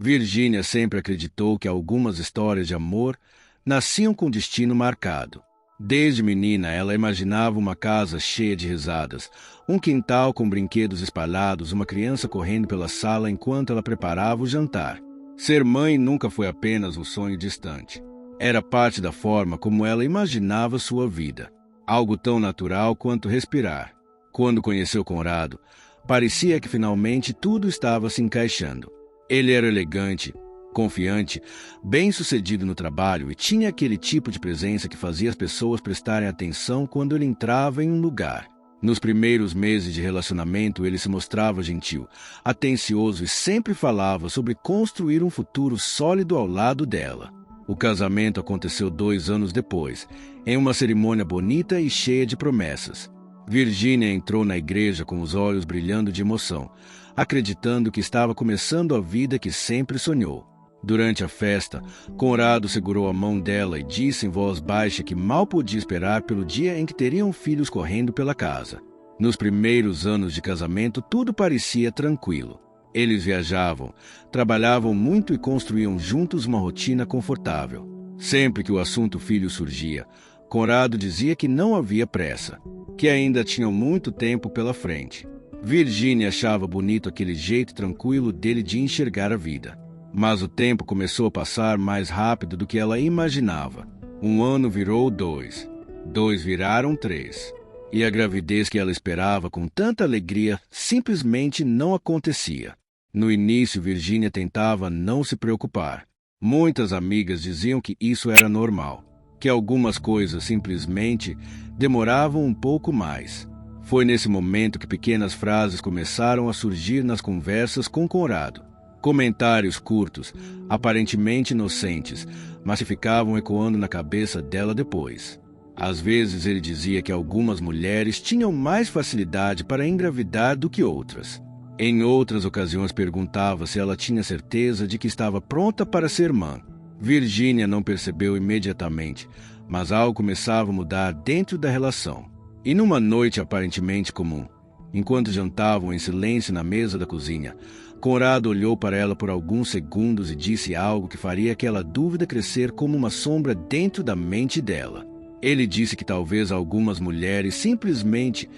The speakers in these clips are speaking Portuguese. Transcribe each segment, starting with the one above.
Virginia sempre acreditou que algumas histórias de amor nasciam com destino marcado. Desde menina, ela imaginava uma casa cheia de risadas, um quintal com brinquedos espalhados, uma criança correndo pela sala enquanto ela preparava o jantar. Ser mãe nunca foi apenas um sonho distante. Era parte da forma como ela imaginava sua vida, algo tão natural quanto respirar. Quando conheceu Conrado, parecia que finalmente tudo estava se encaixando. Ele era elegante, confiante, bem-sucedido no trabalho e tinha aquele tipo de presença que fazia as pessoas prestarem atenção quando ele entrava em um lugar. Nos primeiros meses de relacionamento, ele se mostrava gentil, atencioso e sempre falava sobre construir um futuro sólido ao lado dela. O casamento aconteceu 2 anos depois, em uma cerimônia bonita e cheia de promessas. Virginia entrou na igreja com os olhos brilhando de emoção, acreditando que estava começando a vida que sempre sonhou. Durante a festa, Conrado segurou a mão dela e disse em voz baixa que mal podia esperar pelo dia em que teriam filhos correndo pela casa. Nos primeiros anos de casamento, tudo parecia tranquilo. Eles viajavam, trabalhavam muito e construíam juntos uma rotina confortável. Sempre que o assunto filho surgia, Conrado dizia que não havia pressa, que ainda tinham muito tempo pela frente. Virginia achava bonito aquele jeito tranquilo dele de enxergar a vida. Mas o tempo começou a passar mais rápido do que ela imaginava. 1 ano virou 2. 2 viraram 3. E a gravidez que ela esperava com tanta alegria simplesmente não acontecia. No início, Virginia tentava não se preocupar. Muitas amigas diziam que isso era normal, que algumas coisas simplesmente demoravam um pouco mais. Foi nesse momento que pequenas frases começaram a surgir nas conversas com Conrado. Comentários curtos, aparentemente inocentes, mas que ficavam ecoando na cabeça dela depois. Às vezes ele dizia que algumas mulheres tinham mais facilidade para engravidar do que outras. Em outras ocasiões perguntava se ela tinha certeza de que estava pronta para ser mãe. Virginia não percebeu imediatamente, mas algo começava a mudar dentro da relação. E numa noite aparentemente comum, enquanto jantavam em silêncio na mesa da cozinha, Conrado olhou para ela por alguns segundos e disse algo que faria aquela dúvida crescer como uma sombra dentro da mente dela. Ele disse que talvez algumas mulheres simplesmente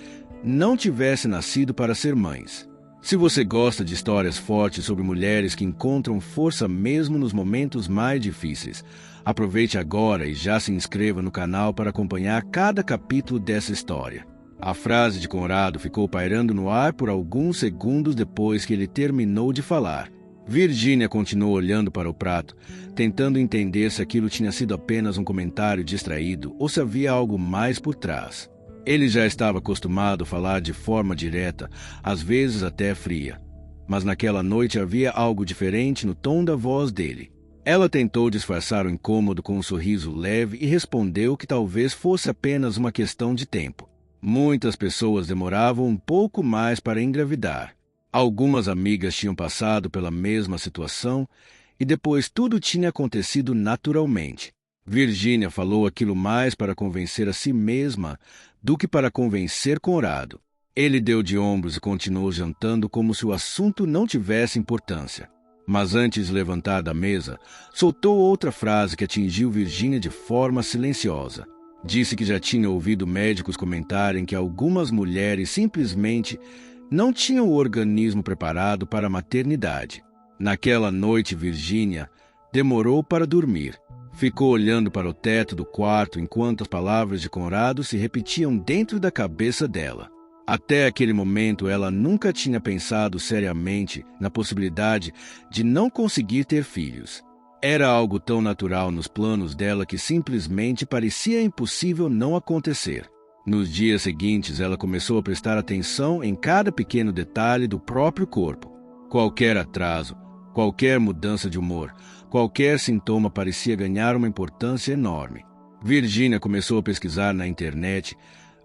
não tivessem nascido para ser mães. Se você gosta de histórias fortes sobre mulheres que encontram força mesmo nos momentos mais difíceis, aproveite agora e já se inscreva no canal para acompanhar cada capítulo dessa história. A frase de Conrado ficou pairando no ar por alguns segundos depois que ele terminou de falar. Virginia continuou olhando para o prato, tentando entender se aquilo tinha sido apenas um comentário distraído ou se havia algo mais por trás. Ele já estava acostumado a falar de forma direta, às vezes até fria. Mas naquela noite havia algo diferente no tom da voz dele. Ela tentou disfarçar o incômodo com um sorriso leve e respondeu que talvez fosse apenas uma questão de tempo. Muitas pessoas demoravam um pouco mais para engravidar. Algumas amigas tinham passado pela mesma situação e depois tudo tinha acontecido naturalmente. Virginia falou aquilo mais para convencer a si mesma do que para convencer Conrado. Ele deu de ombros e continuou jantando como se o assunto não tivesse importância. Mas antes de levantar da mesa, soltou outra frase que atingiu Virginia de forma silenciosa. Disse que já tinha ouvido médicos comentarem que algumas mulheres simplesmente não tinham o organismo preparado para a maternidade. Naquela noite, Virginia demorou para dormir. Ficou olhando para o teto do quarto enquanto as palavras de Conrado se repetiam dentro da cabeça dela. Até aquele momento, ela nunca tinha pensado seriamente na possibilidade de não conseguir ter filhos. Era algo tão natural nos planos dela que simplesmente parecia impossível não acontecer. Nos dias seguintes, ela começou a prestar atenção em cada pequeno detalhe do próprio corpo. Qualquer atraso, qualquer mudança de humor, qualquer sintoma parecia ganhar uma importância enorme. Virginia começou a pesquisar na internet,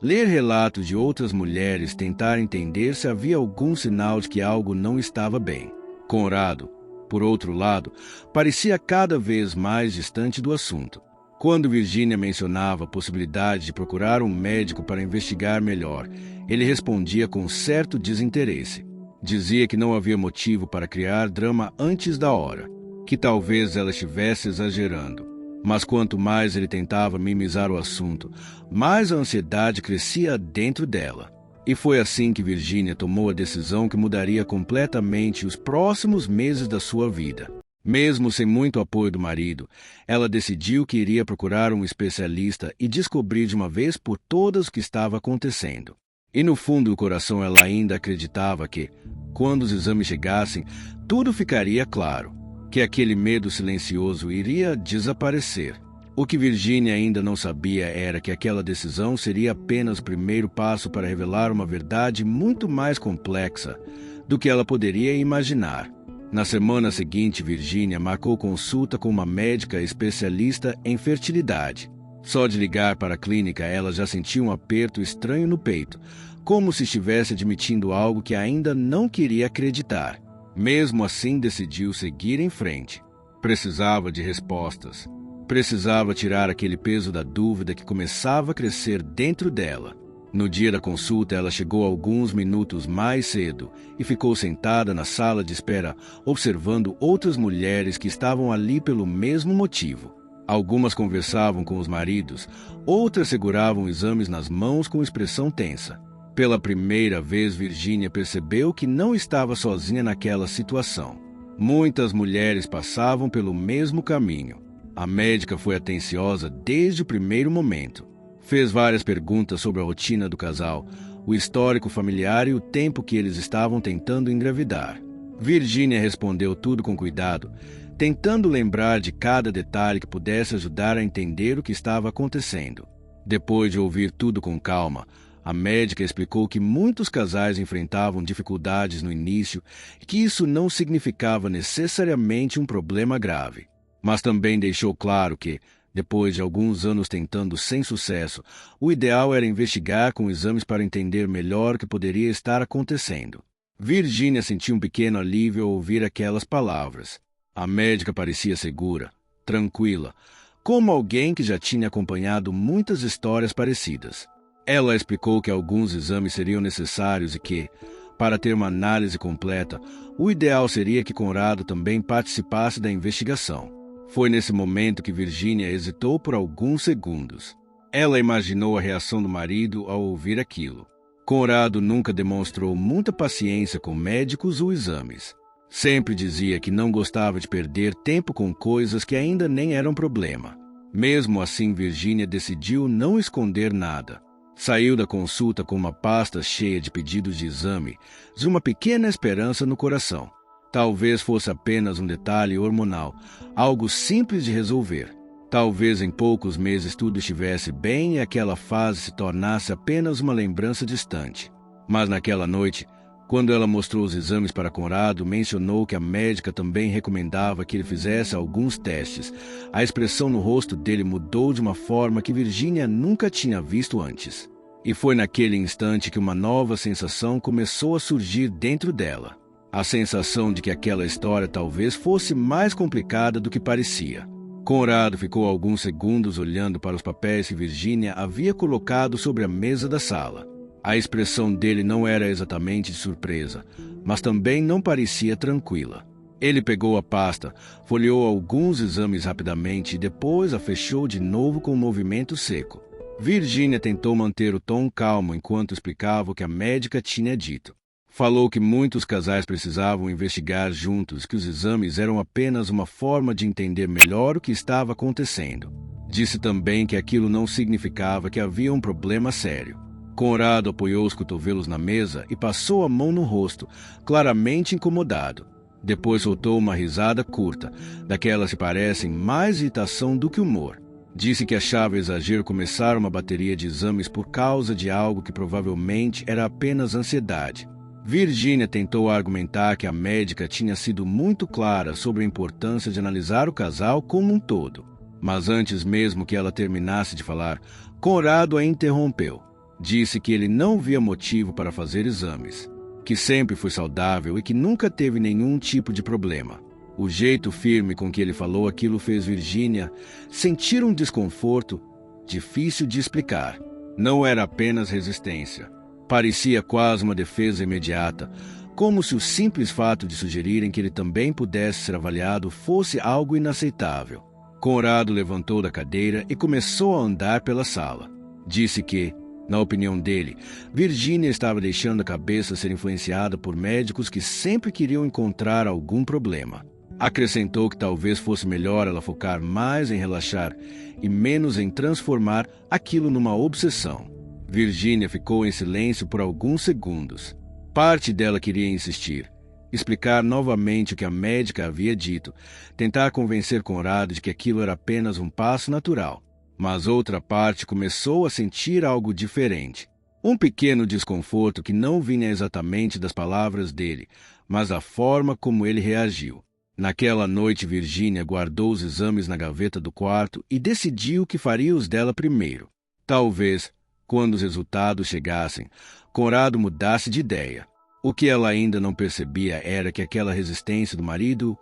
ler relatos de outras mulheres, tentar entender se havia algum sinal de que algo não estava bem. Conrado, por outro lado, parecia cada vez mais distante do assunto. Quando Virginia mencionava a possibilidade de procurar um médico para investigar melhor, ele respondia com certo desinteresse. Dizia que não havia motivo para criar drama antes da hora, que talvez ela estivesse exagerando. Mas quanto mais ele tentava minimizar o assunto, mais a ansiedade crescia dentro dela. E foi assim que Virginia tomou a decisão que mudaria completamente os próximos meses da sua vida. Mesmo sem muito apoio do marido, ela decidiu que iria procurar um especialista e descobrir de uma vez por todas o que estava acontecendo. E no fundo do coração ela ainda acreditava que, quando os exames chegassem, tudo ficaria claro, que aquele medo silencioso iria desaparecer. O que Virginia ainda não sabia era que aquela decisão seria apenas o primeiro passo para revelar uma verdade muito mais complexa do que ela poderia imaginar. Na semana seguinte, Virginia marcou consulta com uma médica especialista em fertilidade. Só de ligar para a clínica, ela já sentia um aperto estranho no peito, como se estivesse admitindo algo que ainda não queria acreditar. Mesmo assim, decidiu seguir em frente. Precisava de respostas. Precisava tirar aquele peso da dúvida que começava a crescer dentro dela. No dia da consulta, ela chegou alguns minutos mais cedo e ficou sentada na sala de espera, observando outras mulheres que estavam ali pelo mesmo motivo. Algumas conversavam com os maridos, outras seguravam exames nas mãos com expressão tensa. Pela primeira vez, Virginia percebeu que não estava sozinha naquela situação. Muitas mulheres passavam pelo mesmo caminho. A médica foi atenciosa desde o primeiro momento. Fez várias perguntas sobre a rotina do casal, o histórico familiar e o tempo que eles estavam tentando engravidar. Virginia respondeu tudo com cuidado, tentando lembrar de cada detalhe que pudesse ajudar a entender o que estava acontecendo. Depois de ouvir tudo com calma, a médica explicou que muitos casais enfrentavam dificuldades no início e que isso não significava necessariamente um problema grave. Mas também deixou claro que, depois de alguns anos tentando sem sucesso, o ideal era investigar com exames para entender melhor o que poderia estar acontecendo. Virginia sentiu um pequeno alívio ao ouvir aquelas palavras. A médica parecia segura, tranquila, como alguém que já tinha acompanhado muitas histórias parecidas. Ela explicou que alguns exames seriam necessários e que, para ter uma análise completa, o ideal seria que Conrado também participasse da investigação. Foi nesse momento que Virginia hesitou por alguns segundos. Ela imaginou a reação do marido ao ouvir aquilo. Conrado nunca demonstrou muita paciência com médicos ou exames. Sempre dizia que não gostava de perder tempo com coisas que ainda nem eram problema. Mesmo assim, Virginia decidiu não esconder nada. Saiu da consulta com uma pasta cheia de pedidos de exame e uma pequena esperança no coração. Talvez fosse apenas um detalhe hormonal, algo simples de resolver. Talvez em poucos meses tudo estivesse bem e aquela fase se tornasse apenas uma lembrança distante. Mas naquela noite, quando ela mostrou os exames para Conrado, mencionou que a médica também recomendava que ele fizesse alguns testes. A expressão no rosto dele mudou de uma forma que Virginia nunca tinha visto antes. E foi naquele instante que uma nova sensação começou a surgir dentro dela. A sensação de que aquela história talvez fosse mais complicada do que parecia. Conrado ficou alguns segundos olhando para os papéis que Virginia havia colocado sobre a mesa da sala. A expressão dele não era exatamente de surpresa, mas também não parecia tranquila. Ele pegou a pasta, folheou alguns exames rapidamente e depois a fechou de novo com um movimento seco. Virginia tentou manter o tom calmo enquanto explicava o que a médica tinha dito. Falou que muitos casais precisavam investigar juntos, que os exames eram apenas uma forma de entender melhor o que estava acontecendo. Disse também que aquilo não significava que havia um problema sério. Conrado apoiou os cotovelos na mesa e passou a mão no rosto, claramente incomodado. Depois soltou uma risada curta, daquelas que parecem mais irritação do que humor. Disse que achava exagero começar uma bateria de exames por causa de algo que provavelmente era apenas ansiedade. Virginia tentou argumentar que a médica tinha sido muito clara sobre a importância de analisar o casal como um todo. Mas antes mesmo que ela terminasse de falar, Conrado a interrompeu. Disse que ele não via motivo para fazer exames, que sempre foi saudável e que nunca teve nenhum tipo de problema. O jeito firme com que ele falou aquilo fez Virginia sentir um desconforto difícil de explicar. Não era apenas resistência. Parecia quase uma defesa imediata, como se o simples fato de sugerirem que ele também pudesse ser avaliado fosse algo inaceitável. Conrado levantou da cadeira e começou a andar pela sala. Disse que, na opinião dele, Virginia estava deixando a cabeça ser influenciada por médicos que sempre queriam encontrar algum problema. Acrescentou que talvez fosse melhor ela focar mais em relaxar e menos em transformar aquilo numa obsessão. Virginia ficou em silêncio por alguns segundos. Parte dela queria insistir, explicar novamente o que a médica havia dito, tentar convencer Conrado de que aquilo era apenas um passo natural. Mas outra parte começou a sentir algo diferente. Um pequeno desconforto que não vinha exatamente das palavras dele, mas da forma como ele reagiu. Naquela noite, Virginia guardou os exames na gaveta do quarto e decidiu que faria os dela primeiro. Talvez, quando os resultados chegassem, Conrado mudasse de ideia. O que ela ainda não percebia era que aquela resistência do marido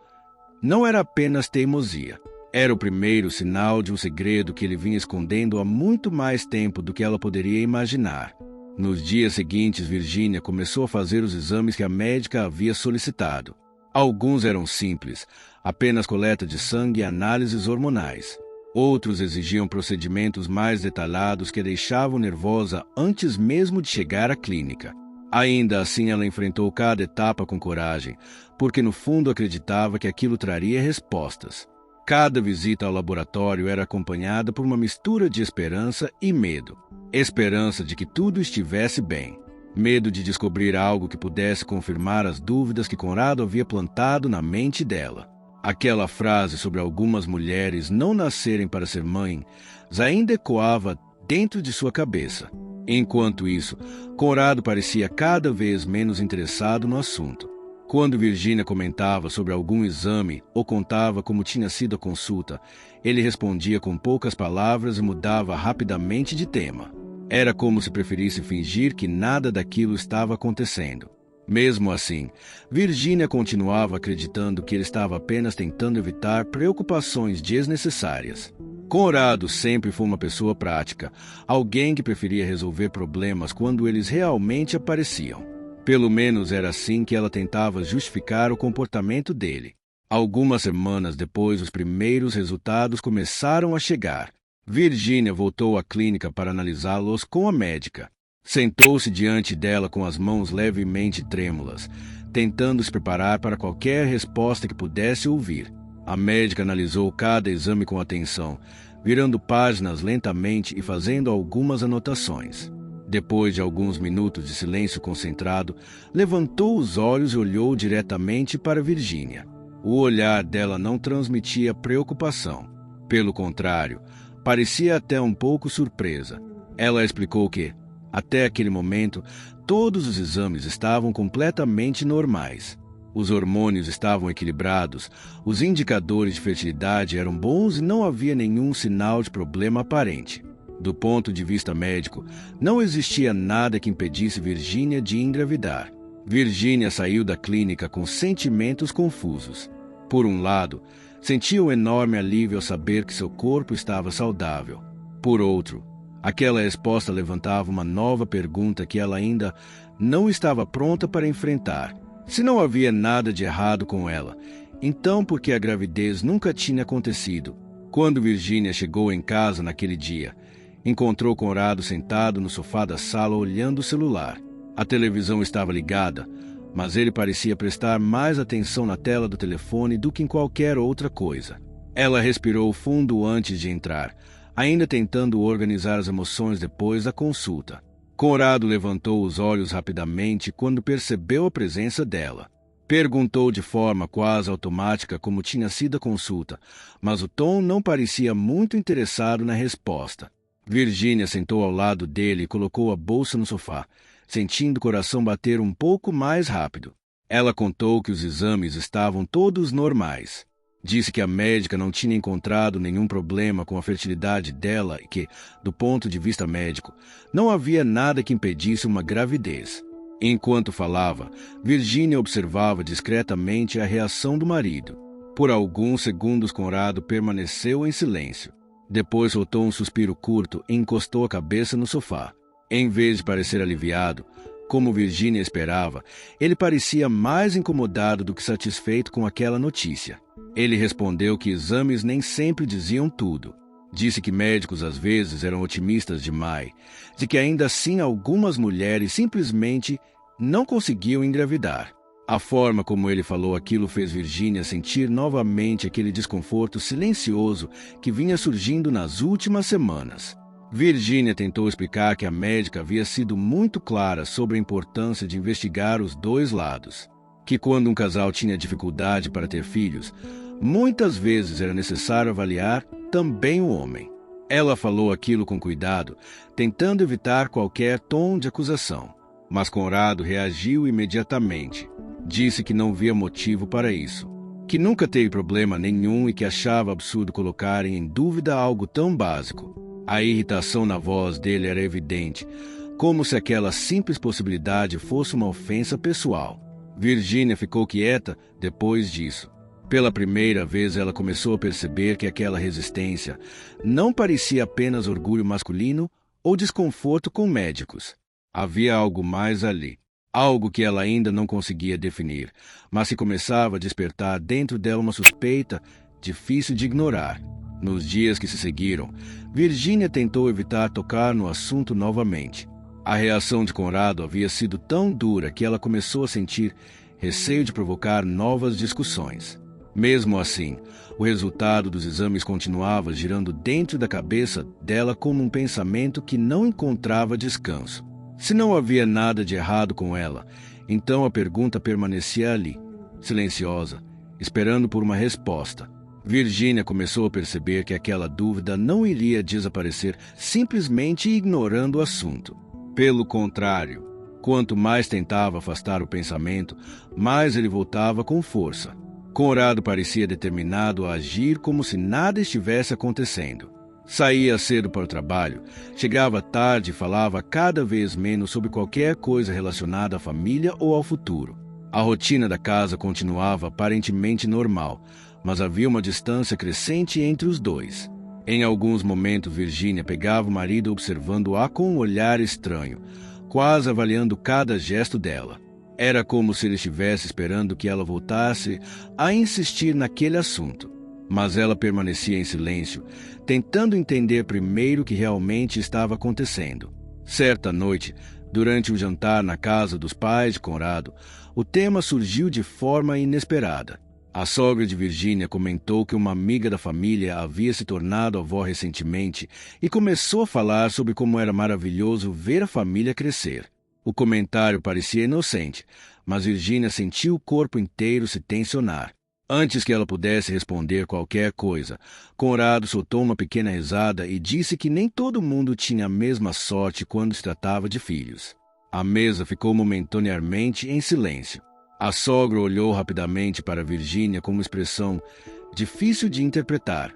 não era apenas teimosia. Era o primeiro sinal de um segredo que ele vinha escondendo há muito mais tempo do que ela poderia imaginar. Nos dias seguintes, Virginia começou a fazer os exames que a médica havia solicitado. Alguns eram simples, apenas coleta de sangue e análises hormonais. Outros exigiam procedimentos mais detalhados que a deixavam nervosa antes mesmo de chegar à clínica. Ainda assim, ela enfrentou cada etapa com coragem, porque no fundo acreditava que aquilo traria respostas. Cada visita ao laboratório era acompanhada por uma mistura de esperança e medo. Esperança de que tudo estivesse bem. Medo de descobrir algo que pudesse confirmar as dúvidas que Conrado havia plantado na mente dela. Aquela frase sobre algumas mulheres não nascerem para ser mães ainda ecoava dentro de sua cabeça. Enquanto isso, Conrado parecia cada vez menos interessado no assunto. Quando Virginia comentava sobre algum exame ou contava como tinha sido a consulta, ele respondia com poucas palavras e mudava rapidamente de tema. Era como se preferisse fingir que nada daquilo estava acontecendo. Mesmo assim, Virginia continuava acreditando que ele estava apenas tentando evitar preocupações desnecessárias. Conrado sempre foi uma pessoa prática, alguém que preferia resolver problemas quando eles realmente apareciam. Pelo menos era assim que ela tentava justificar o comportamento dele. Algumas semanas depois, os primeiros resultados começaram a chegar. Virginia voltou à clínica para analisá-los com a médica. Sentou-se diante dela com as mãos levemente trêmulas, tentando se preparar para qualquer resposta que pudesse ouvir. A médica analisou cada exame com atenção, virando páginas lentamente e fazendo algumas anotações. Depois de alguns minutos de silêncio concentrado, levantou os olhos e olhou diretamente para Virginia. O olhar dela não transmitia preocupação. Pelo contrário, parecia até um pouco surpresa. Ela explicou que, até aquele momento, todos os exames estavam completamente normais. Os hormônios estavam equilibrados, os indicadores de fertilidade eram bons e não havia nenhum sinal de problema aparente. Do ponto de vista médico, não existia nada que impedisse Virginia de engravidar. Virginia saiu da clínica com sentimentos confusos. Por um lado, sentia um enorme alívio ao saber que seu corpo estava saudável. Por outro, aquela resposta levantava uma nova pergunta que ela ainda não estava pronta para enfrentar. Se não havia nada de errado com ela, então por que a gravidez nunca tinha acontecido? Quando Virginia chegou em casa naquele dia, encontrou Conrado sentado no sofá da sala olhando o celular. A televisão estava ligada, mas ele parecia prestar mais atenção na tela do telefone do que em qualquer outra coisa. Ela respirou fundo antes de entrar, ainda tentando organizar as emoções depois da consulta. Conrado levantou os olhos rapidamente quando percebeu a presença dela. Perguntou de forma quase automática como tinha sido a consulta, mas o tom não parecia muito interessado na resposta. Virginia sentou ao lado dele e colocou a bolsa no sofá, sentindo o coração bater um pouco mais rápido. Ela contou que os exames estavam todos normais. Disse que a médica não tinha encontrado nenhum problema com a fertilidade dela e que, do ponto de vista médico, não havia nada que impedisse uma gravidez. Enquanto falava, Virginia observava discretamente a reação do marido. Por alguns segundos, Conrado permaneceu em silêncio. Depois soltou um suspiro curto e encostou a cabeça no sofá. Em vez de parecer aliviado, Como Virginia esperava, ele parecia mais incomodado do que satisfeito com aquela notícia. Ele respondeu que exames nem sempre diziam tudo. Disse que médicos às vezes eram otimistas demais, de que ainda assim algumas mulheres simplesmente não conseguiam engravidar. A forma como ele falou aquilo fez Virginia sentir novamente aquele desconforto silencioso que vinha surgindo nas últimas semanas. Virginia tentou explicar que a médica havia sido muito clara sobre a importância de investigar os dois lados, que quando um casal tinha dificuldade para ter filhos, muitas vezes era necessário avaliar também o homem. Ela falou aquilo com cuidado, tentando evitar qualquer tom de acusação, mas Conrado reagiu imediatamente. Disse que não via motivo para isso, que nunca teve problema nenhum e que achava absurdo colocarem em dúvida algo tão básico. A irritação na voz dele era evidente, como se aquela simples possibilidade fosse uma ofensa pessoal. Virginia ficou quieta depois disso. Pela primeira vez ela começou a perceber que aquela resistência não parecia apenas orgulho masculino ou desconforto com médicos. Havia algo mais ali. Algo que ela ainda não conseguia definir, mas que começava a despertar dentro dela uma suspeita difícil de ignorar. Nos dias que se seguiram, Virginia tentou evitar tocar no assunto novamente. A reação de Conrado havia sido tão dura que ela começou a sentir receio de provocar novas discussões. Mesmo assim, o resultado dos exames continuava girando dentro da cabeça dela como um pensamento que não encontrava descanso. Se não havia nada de errado com ela, então a pergunta permanecia ali, silenciosa, esperando por uma resposta. Virginia começou a perceber que aquela dúvida não iria desaparecer simplesmente ignorando o assunto. Pelo contrário, quanto mais tentava afastar o pensamento, mais ele voltava com força. Conrado parecia determinado a agir como se nada estivesse acontecendo. Saía cedo para o trabalho, chegava tarde e falava cada vez menos sobre qualquer coisa relacionada à família ou ao futuro. A rotina da casa continuava aparentemente normal, mas havia uma distância crescente entre os dois. Em alguns momentos, Virginia pegava o marido observando-a com um olhar estranho, quase avaliando cada gesto dela. Era como se ele estivesse esperando que ela voltasse a insistir naquele assunto. Mas ela permanecia em silêncio, tentando entender primeiro o que realmente estava acontecendo. Certa noite, durante o jantar na casa dos pais de Conrado, o tema surgiu de forma inesperada. A sogra de Virginia comentou que uma amiga da família havia se tornado avó recentemente e começou a falar sobre como era maravilhoso ver a família crescer. O comentário parecia inocente, mas Virginia sentiu o corpo inteiro se tensionar. Antes que ela pudesse responder qualquer coisa, Conrado soltou uma pequena risada e disse que nem todo mundo tinha a mesma sorte quando se tratava de filhos. A mesa ficou momentaneamente em silêncio. A sogra olhou rapidamente para Virginia com uma expressão difícil de interpretar,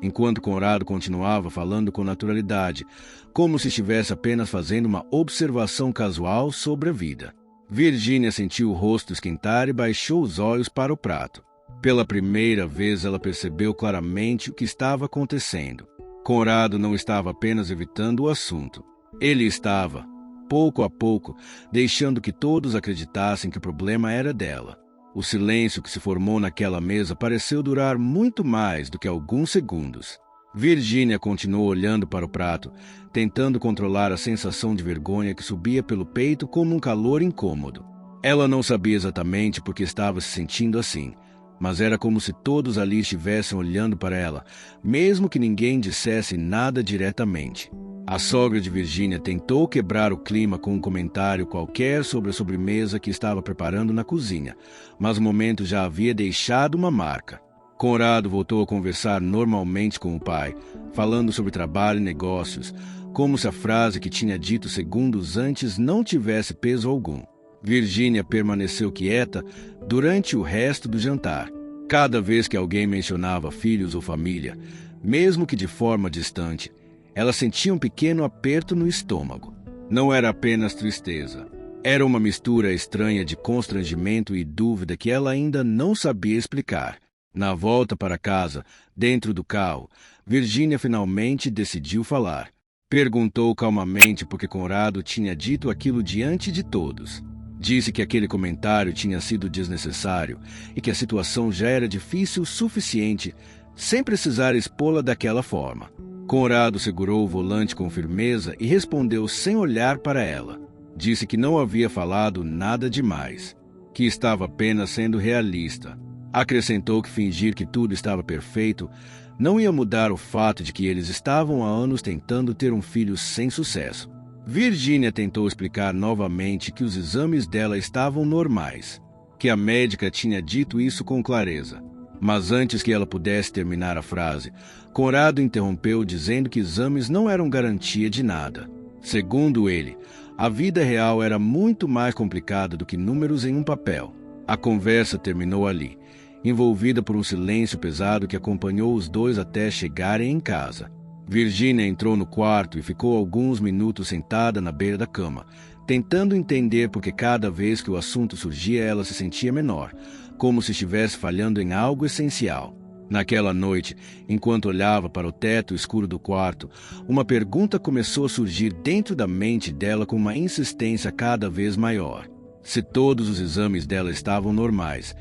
enquanto Conrado continuava falando com naturalidade, como se estivesse apenas fazendo uma observação casual sobre a vida. Virginia sentiu o rosto esquentar e baixou os olhos para o prato. Pela primeira vez ela percebeu claramente o que estava acontecendo. Conrado não estava apenas evitando o assunto. Ele estava, pouco a pouco, deixando que todos acreditassem que o problema era dela. O silêncio que se formou naquela mesa pareceu durar muito mais do que alguns segundos. Virginia continuou olhando para o prato, tentando controlar a sensação de vergonha que subia pelo peito como um calor incômodo. Ela não sabia exatamente por que estava se sentindo assim, mas era como se todos ali estivessem olhando para ela, mesmo que ninguém dissesse nada diretamente. A sogra de Virginia tentou quebrar o clima com um comentário qualquer sobre a sobremesa que estava preparando na cozinha, mas o momento já havia deixado uma marca. Conrado voltou a conversar normalmente com o pai, falando sobre trabalho e negócios, como se a frase que tinha dito segundos antes não tivesse peso algum. Virginia permaneceu quieta durante o resto do jantar. Cada vez que alguém mencionava filhos ou família, mesmo que de forma distante, ela sentia um pequeno aperto no estômago. Não era apenas tristeza. Era uma mistura estranha de constrangimento e dúvida que ela ainda não sabia explicar. Na volta para casa, dentro do carro, Virginia finalmente decidiu falar. Perguntou calmamente porque Conrado tinha dito aquilo diante de todos. Disse que aquele comentário tinha sido desnecessário e que a situação já era difícil o suficiente sem precisar expô-la daquela forma. Conrado segurou o volante com firmeza e respondeu sem olhar para ela. Disse que não havia falado nada demais, que estava apenas sendo realista. Acrescentou que fingir que tudo estava perfeito não ia mudar o fato de que eles estavam há anos tentando ter um filho sem sucesso. Virginia tentou explicar novamente que os exames dela estavam normais, que a médica tinha dito isso com clareza. Mas antes que ela pudesse terminar a frase, Conrado interrompeu dizendo que exames não eram garantia de nada. Segundo ele, a vida real era muito mais complicada do que números em um papel. A conversa terminou ali, envolvida por um silêncio pesado que acompanhou os dois até chegarem em casa. Virginia entrou no quarto e ficou alguns minutos sentada na beira da cama, tentando entender porque cada vez que o assunto surgia ela se sentia menor, como se estivesse falhando em algo essencial. Naquela noite, enquanto olhava para o teto escuro do quarto, uma pergunta começou a surgir dentro da mente dela com uma insistência cada vez maior. Se todos os exames dela estavam normais,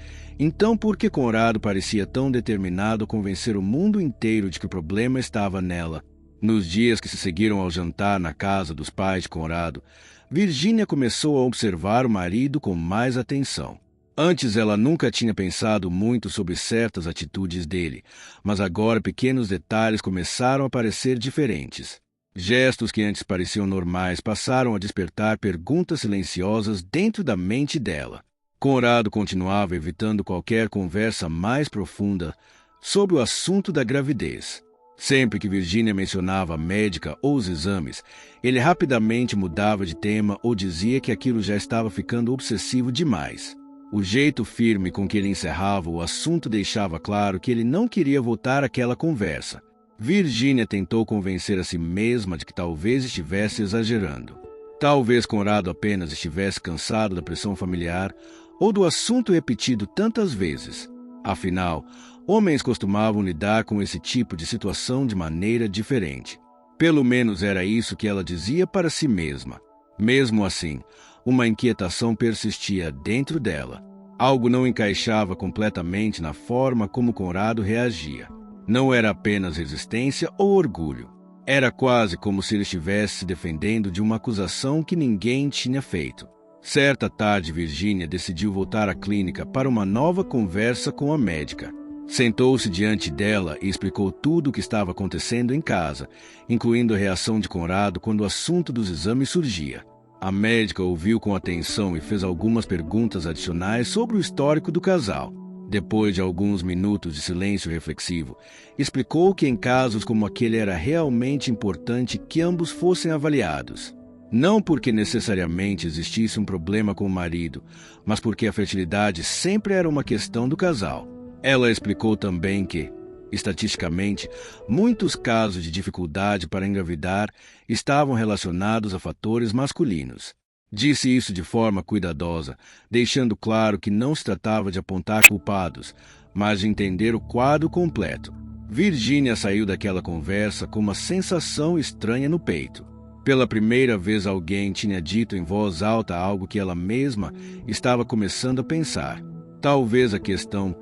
então por que Conrado parecia tão determinado a convencer o mundo inteiro de que o problema estava nela? Nos dias que se seguiram ao jantar na casa dos pais de Conrado, Virginia começou a observar o marido com mais atenção. Antes ela nunca tinha pensado muito sobre certas atitudes dele, mas agora pequenos detalhes começaram a parecer diferentes. Gestos que antes pareciam normais passaram a despertar perguntas silenciosas dentro da mente dela. Conrado continuava evitando qualquer conversa mais profunda sobre o assunto da gravidez. Sempre que Virginia mencionava a médica ou os exames, ele rapidamente mudava de tema ou dizia que aquilo já estava ficando obsessivo demais. O jeito firme com que ele encerrava o assunto deixava claro que ele não queria voltar àquela conversa. Virginia tentou convencer a si mesma de que talvez estivesse exagerando. Talvez Conrado apenas estivesse cansado da pressão familiar ou do assunto repetido tantas vezes. Afinal, homens costumavam lidar com esse tipo de situação de maneira diferente. Pelo menos era isso que ela dizia para si mesma. Mesmo assim, uma inquietação persistia dentro dela. Algo não encaixava completamente na forma como Conrado reagia. Não era apenas resistência ou orgulho. Era quase como se ele estivesse se defendendo de uma acusação que ninguém tinha feito. Certa tarde, Virginia decidiu voltar à clínica para uma nova conversa com a médica. Sentou-se diante dela e explicou tudo o que estava acontecendo em casa, incluindo a reação de Conrado quando o assunto dos exames surgia. A médica ouviu com atenção e fez algumas perguntas adicionais sobre o histórico do casal. Depois de alguns minutos de silêncio reflexivo, explicou que em casos como aquele era realmente importante que ambos fossem avaliados. Não porque necessariamente existisse um problema com o marido, mas porque a fertilidade sempre era uma questão do casal. Ela explicou também que, estatisticamente, muitos casos de dificuldade para engravidar estavam relacionados a fatores masculinos. Disse isso de forma cuidadosa, deixando claro que não se tratava de apontar culpados, mas de entender o quadro completo. Virginia saiu daquela conversa com uma sensação estranha no peito. Pela primeira vez alguém tinha dito em voz alta algo que ela mesma estava começando a pensar. Talvez a questão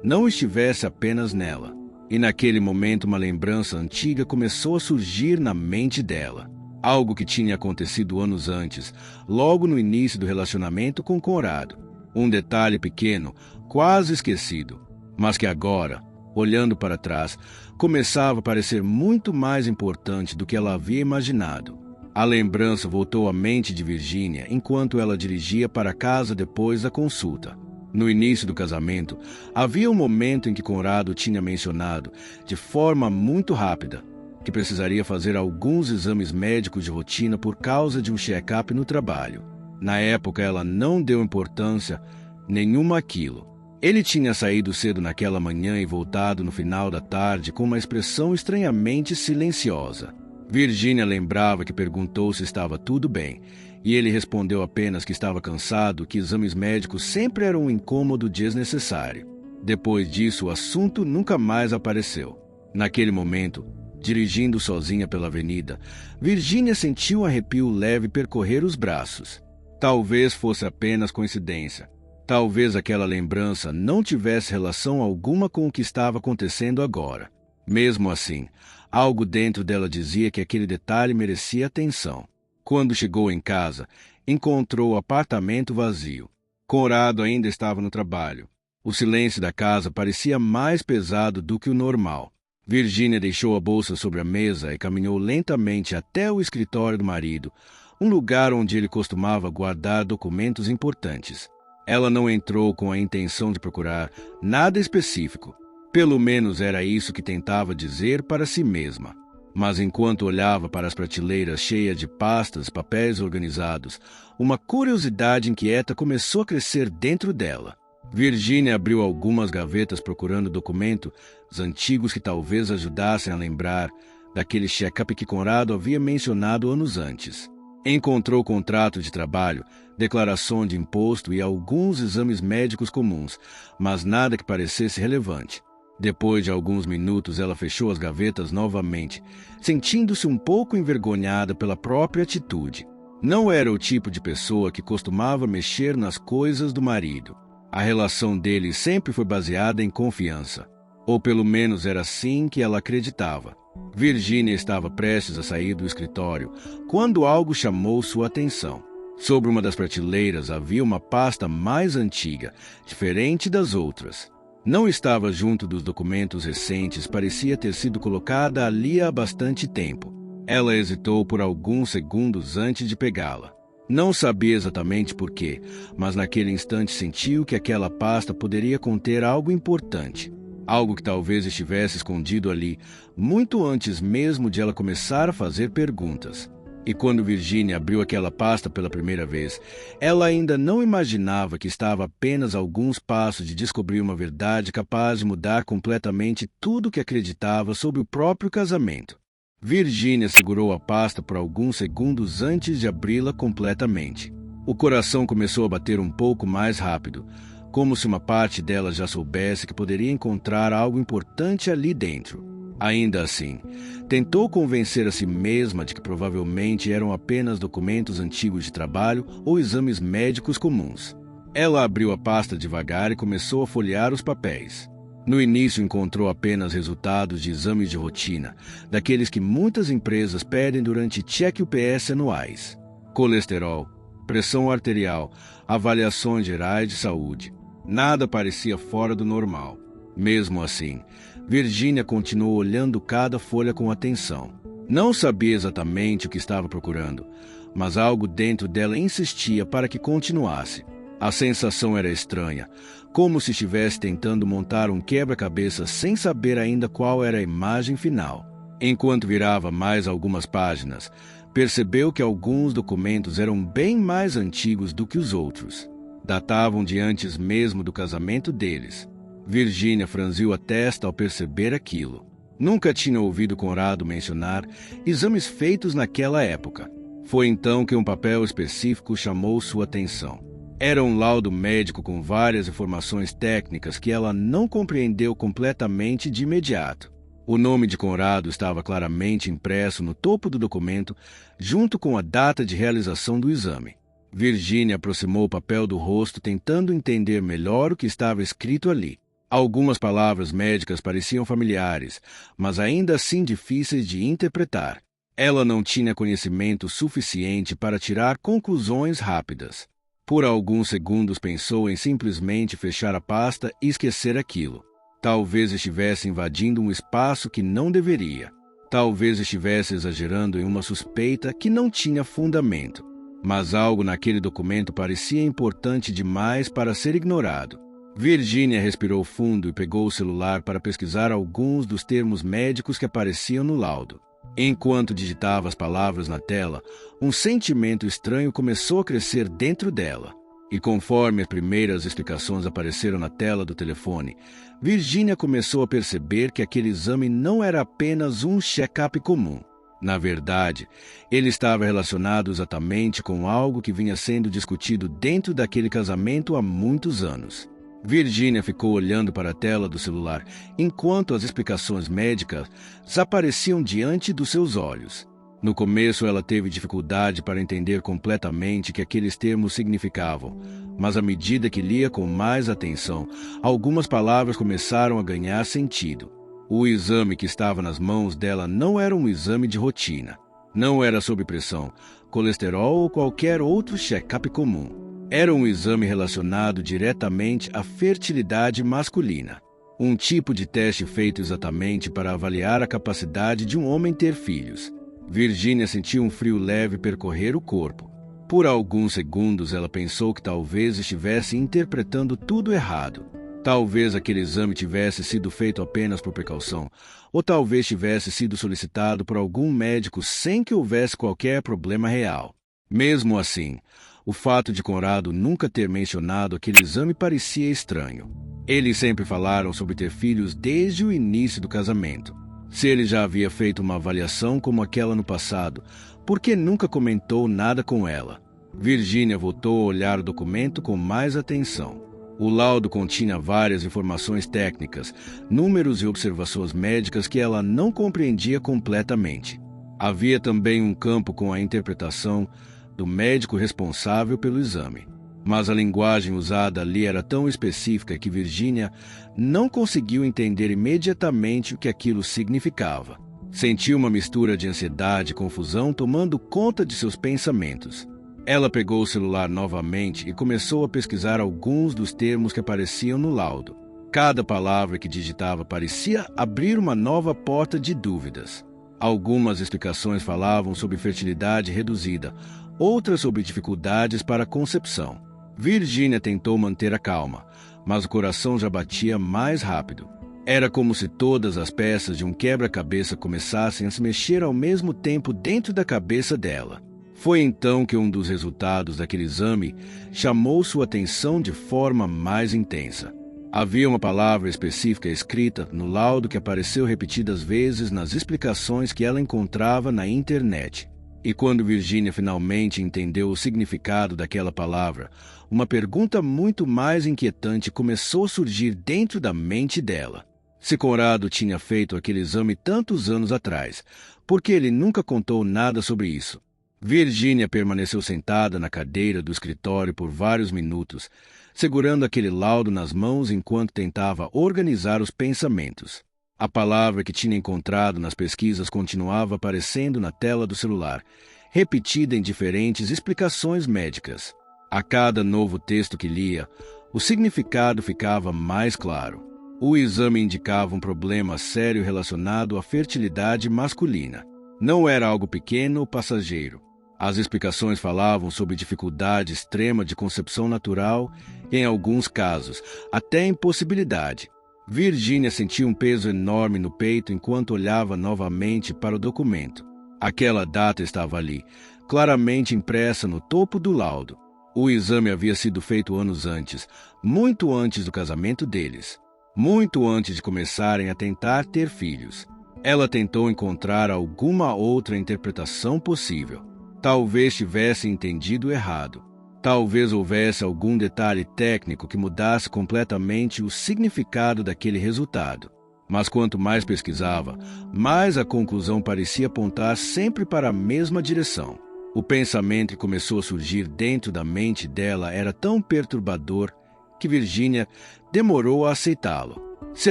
não estivesse apenas nela. E naquele momento uma lembrança antiga começou a surgir na mente dela. Algo que tinha acontecido anos antes, logo no início do relacionamento com Conrado. Um detalhe pequeno, quase esquecido, mas que agora, olhando para trás, começava a parecer muito mais importante do que ela havia imaginado. A lembrança voltou à mente de Virginia enquanto ela dirigia para casa depois da consulta. No início do casamento, havia um momento em que Conrado tinha mencionado, de forma muito rápida, que precisaria fazer alguns exames médicos de rotina por causa de um check-up no trabalho. Na época, ela não deu importância nenhuma àquilo. Ele tinha saído cedo naquela manhã e voltado no final da tarde com uma expressão estranhamente silenciosa. Virginia lembrava que perguntou se estava tudo bem, e ele respondeu apenas que estava cansado, que exames médicos sempre eram um incômodo desnecessário. Depois disso, o assunto nunca mais apareceu. Naquele momento, Dirigindo sozinha pela avenida, Virginia sentiu um arrepio leve percorrer os braços. Talvez fosse apenas coincidência. Talvez aquela lembrança não tivesse relação alguma com o que estava acontecendo agora. Mesmo assim, algo dentro dela dizia que aquele detalhe merecia atenção. Quando chegou em casa, encontrou o apartamento vazio. Conrado ainda estava no trabalho. O silêncio da casa parecia mais pesado do que o normal. Virginia deixou a bolsa sobre a mesa e caminhou lentamente até o escritório do marido, um lugar onde ele costumava guardar documentos importantes. Ela não entrou com a intenção de procurar nada específico. Pelo menos era isso que tentava dizer para si mesma. Mas enquanto olhava para as prateleiras cheias de pastas e papéis organizados, uma curiosidade inquieta começou a crescer dentro dela. Virginia abriu algumas gavetas procurando documentos antigos que talvez ajudassem a lembrar daquele check-up que Conrado havia mencionado anos antes. Encontrou contrato de trabalho, declaração de imposto e alguns exames médicos comuns, mas nada que parecesse relevante. Depois de alguns minutos, ela fechou as gavetas novamente, sentindo-se um pouco envergonhada pela própria atitude. Não era o tipo de pessoa que costumava mexer nas coisas do marido. A relação deles sempre foi baseada em confiança. Ou pelo menos era assim que ela acreditava. Virginia estava prestes a sair do escritório quando algo chamou sua atenção. Sobre uma das prateleiras havia uma pasta mais antiga, diferente das outras. Não estava junto dos documentos recentes, parecia ter sido colocada ali há bastante tempo. Ela hesitou por alguns segundos antes de pegá-la. Não sabia exatamente por quê, mas naquele instante sentiu que aquela pasta poderia conter algo importante. Algo que talvez estivesse escondido ali, muito antes mesmo de ela começar a fazer perguntas. E quando Virginia abriu aquela pasta pela primeira vez, ela ainda não imaginava que estava apenas a alguns passos de descobrir uma verdade capaz de mudar completamente tudo o que acreditava sobre o próprio casamento. Virginia segurou a pasta por alguns segundos antes de abri-la completamente. O coração começou a bater um pouco mais rápido, como se uma parte dela já soubesse que poderia encontrar algo importante ali dentro. Ainda assim, tentou convencer a si mesma de que provavelmente eram apenas documentos antigos de trabalho ou exames médicos comuns. Ela abriu a pasta devagar e começou a folhear os papéis. No início encontrou apenas resultados de exames de rotina, daqueles que muitas empresas pedem durante check-ups anuais. Colesterol, pressão arterial, avaliações gerais de saúde. Nada parecia fora do normal. Mesmo assim, Virginia continuou olhando cada folha com atenção. Não sabia exatamente o que estava procurando, mas algo dentro dela insistia para que continuasse. A sensação era estranha, como se estivesse tentando montar um quebra-cabeça sem saber ainda qual era a imagem final. Enquanto virava mais algumas páginas, percebeu que alguns documentos eram bem mais antigos do que os outros. Datavam de antes mesmo do casamento deles. Virginia franziu a testa ao perceber aquilo. Nunca tinha ouvido Conrado mencionar exames feitos naquela época. Foi então que um papel específico chamou sua atenção. Era um laudo médico com várias informações técnicas que ela não compreendeu completamente de imediato. O nome de Conrado estava claramente impresso no topo do documento, junto com a data de realização do exame. Virginia aproximou o papel do rosto, tentando entender melhor o que estava escrito ali. Algumas palavras médicas pareciam familiares, mas ainda assim difíceis de interpretar. Ela não tinha conhecimento suficiente para tirar conclusões rápidas. Por alguns segundos pensou em simplesmente fechar a pasta e esquecer aquilo. Talvez estivesse invadindo um espaço que não deveria. Talvez estivesse exagerando em uma suspeita que não tinha fundamento. Mas algo naquele documento parecia importante demais para ser ignorado. Virginia respirou fundo e pegou o celular para pesquisar alguns dos termos médicos que apareciam no laudo. Enquanto digitava as palavras na tela, um sentimento estranho começou a crescer dentro dela. E conforme as primeiras explicações apareceram na tela do telefone, Virginia começou a perceber que aquele exame não era apenas um check-up comum. Na verdade, ele estava relacionado exatamente com algo que vinha sendo discutido dentro daquele casamento há muitos anos. Virginia ficou olhando para a tela do celular, enquanto as explicações médicas apareciam diante dos seus olhos. No começo, ela teve dificuldade para entender completamente o que aqueles termos significavam, mas à medida que lia com mais atenção, algumas palavras começaram a ganhar sentido. O exame que estava nas mãos dela não era um exame de rotina. Não era sob pressão, colesterol ou qualquer outro check-up comum. Era um exame relacionado diretamente à fertilidade masculina. Um tipo de teste feito exatamente para avaliar a capacidade de um homem ter filhos. Virginia sentiu um frio leve percorrer o corpo. Por alguns segundos ela pensou que talvez estivesse interpretando tudo errado. Talvez aquele exame tivesse sido feito apenas por precaução, ou talvez tivesse sido solicitado por algum médico sem que houvesse qualquer problema real. Mesmo assim, o fato de Conrado nunca ter mencionado aquele exame parecia estranho. Eles sempre falaram sobre ter filhos desde o início do casamento. Se ele já havia feito uma avaliação como aquela no passado, por que nunca comentou nada com ela? Virginia voltou a olhar o documento com mais atenção. O laudo continha várias informações técnicas, números e observações médicas que ela não compreendia completamente. Havia também um campo com a interpretação do médico responsável pelo exame. Mas a linguagem usada ali era tão específica que Virginia não conseguiu entender imediatamente o que aquilo significava. Sentiu uma mistura de ansiedade e confusão tomando conta de seus pensamentos. Ela pegou o celular novamente e começou a pesquisar alguns dos termos que apareciam no laudo. Cada palavra que digitava parecia abrir uma nova porta de dúvidas. Algumas explicações falavam sobre fertilidade reduzida, outras sobre dificuldades para a concepção. Virginia tentou manter a calma, mas o coração já batia mais rápido. Era como se todas as peças de um quebra-cabeça começassem a se mexer ao mesmo tempo dentro da cabeça dela. Foi então que um dos resultados daquele exame chamou sua atenção de forma mais intensa. Havia uma palavra específica escrita no laudo que apareceu repetidas vezes nas explicações que ela encontrava na internet. E quando Virginia finalmente entendeu o significado daquela palavra, uma pergunta muito mais inquietante começou a surgir dentro da mente dela. Se Conrado tinha feito aquele exame tantos anos atrás, por que ele nunca contou nada sobre isso? Virginia permaneceu sentada na cadeira do escritório por vários minutos, segurando aquele laudo nas mãos enquanto tentava organizar os pensamentos. A palavra que tinha encontrado nas pesquisas continuava aparecendo na tela do celular, repetida em diferentes explicações médicas. A cada novo texto que lia, o significado ficava mais claro. O exame indicava um problema sério relacionado à fertilidade masculina. Não era algo pequeno ou passageiro. As explicações falavam sobre dificuldade extrema de concepção natural e, em alguns casos, até impossibilidade. Virginia sentiu um peso enorme no peito enquanto olhava novamente para o documento. Aquela data estava ali, claramente impressa no topo do laudo. O exame havia sido feito anos antes, muito antes do casamento deles, muito antes de começarem a tentar ter filhos. Ela tentou encontrar alguma outra interpretação possível. Talvez tivesse entendido errado. Talvez houvesse algum detalhe técnico que mudasse completamente o significado daquele resultado. Mas quanto mais pesquisava, mais a conclusão parecia apontar sempre para a mesma direção. O pensamento que começou a surgir dentro da mente dela era tão perturbador que Virginia demorou a aceitá-lo. Se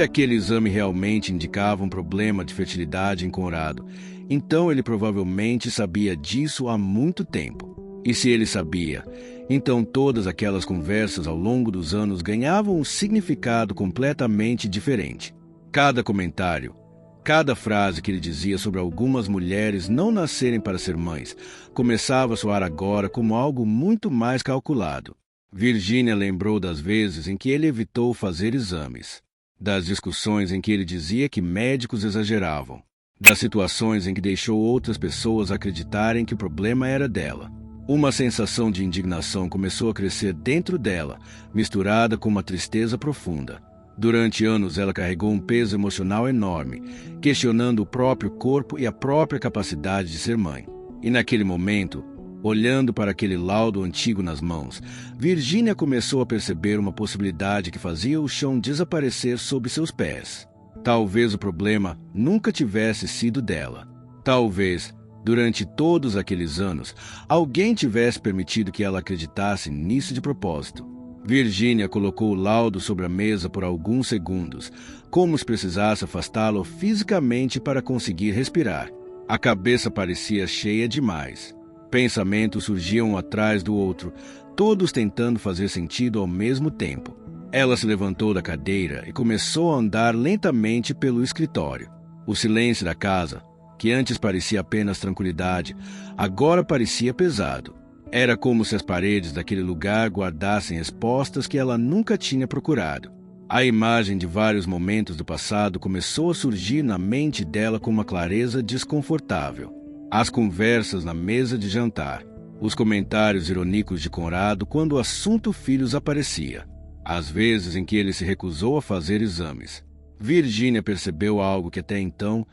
aquele exame realmente indicava um problema de fertilidade em Conrado, então ele provavelmente sabia disso há muito tempo. E se ele sabia, então todas aquelas conversas ao longo dos anos ganhavam um significado completamente diferente. Cada comentário, cada frase que ele dizia sobre algumas mulheres não nascerem para ser mães, começava a soar agora como algo muito mais calculado. Virginia lembrou das vezes em que ele evitou fazer exames, das discussões em que ele dizia que médicos exageravam, das situações em que deixou outras pessoas acreditarem que o problema era dela. Uma sensação de indignação começou a crescer dentro dela, misturada com uma tristeza profunda. Durante anos ela carregou um peso emocional enorme, questionando o próprio corpo e a própria capacidade de ser mãe. E naquele momento, Olhando para aquele laudo antigo nas mãos, Virginia começou a perceber uma possibilidade que fazia o chão desaparecer sob seus pés. Talvez o problema nunca tivesse sido dela. Talvez, durante todos aqueles anos, alguém tivesse permitido que ela acreditasse nisso de propósito. Virginia colocou o laudo sobre a mesa por alguns segundos, como se precisasse afastá-lo fisicamente para conseguir respirar. A cabeça parecia cheia demais. Pensamentos surgiam um atrás do outro, todos tentando fazer sentido ao mesmo tempo. Ela se levantou da cadeira e começou a andar lentamente pelo escritório. O silêncio da casa, que antes parecia apenas tranquilidade, agora parecia pesado. Era como se as paredes daquele lugar guardassem respostas que ela nunca tinha procurado. A imagem de vários momentos do passado começou a surgir na mente dela com uma clareza desconfortável. As conversas na mesa de jantar, os comentários irônicos de Conrado quando o assunto filhos aparecia, as vezes em que ele se recusou a fazer exames. Virginia percebeu algo que até então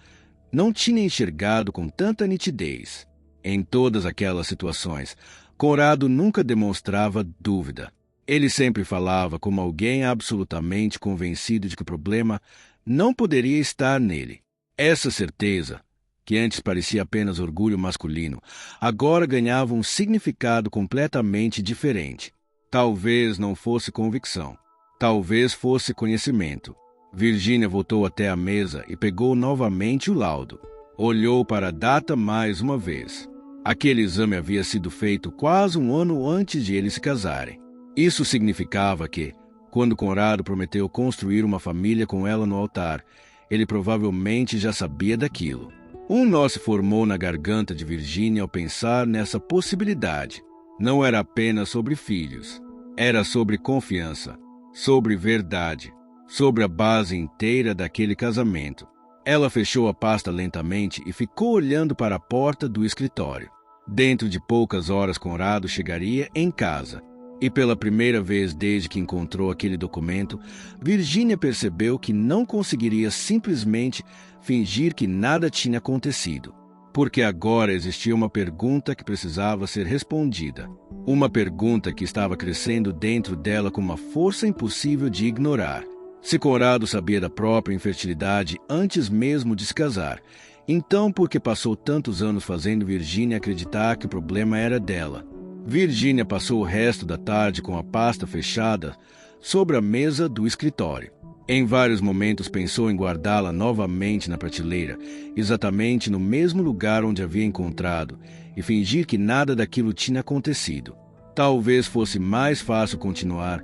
não tinha enxergado com tanta nitidez. Em todas aquelas situações, Conrado nunca demonstrava dúvida. Ele sempre falava como alguém absolutamente convencido de que o problema não poderia estar nele. Essa certeza, que antes parecia apenas orgulho masculino, agora ganhava um significado completamente diferente. Talvez não fosse convicção. Talvez fosse conhecimento. Virginia voltou até a mesa e pegou novamente o laudo. Olhou para a data mais uma vez. Aquele exame havia sido feito quase um ano antes de eles se casarem. Isso significava que, quando Conrado prometeu construir uma família com ela no altar, ele provavelmente já sabia daquilo. Um nó se formou na garganta de Virginia ao pensar nessa possibilidade. Não era apenas sobre filhos. Era sobre confiança, sobre verdade, sobre a base inteira daquele casamento. Ela fechou a pasta lentamente e ficou olhando para a porta do escritório. Dentro de poucas horas, Conrado chegaria em casa. E pela primeira vez desde que encontrou aquele documento, Virginia percebeu que não conseguiria simplesmente fingir que nada tinha acontecido. Porque agora existia uma pergunta que precisava ser respondida. Uma pergunta que estava crescendo dentro dela com uma força impossível de ignorar. Se Conrado sabia da própria infertilidade antes mesmo de se casar, então por que passou tantos anos fazendo Virginia acreditar que o problema era dela? Virginia passou o resto da tarde com a pasta fechada sobre a mesa do escritório. Em vários momentos pensou em guardá-la novamente na prateleira, exatamente no mesmo lugar onde havia encontrado, e fingir que nada daquilo tinha acontecido. Talvez fosse mais fácil continuar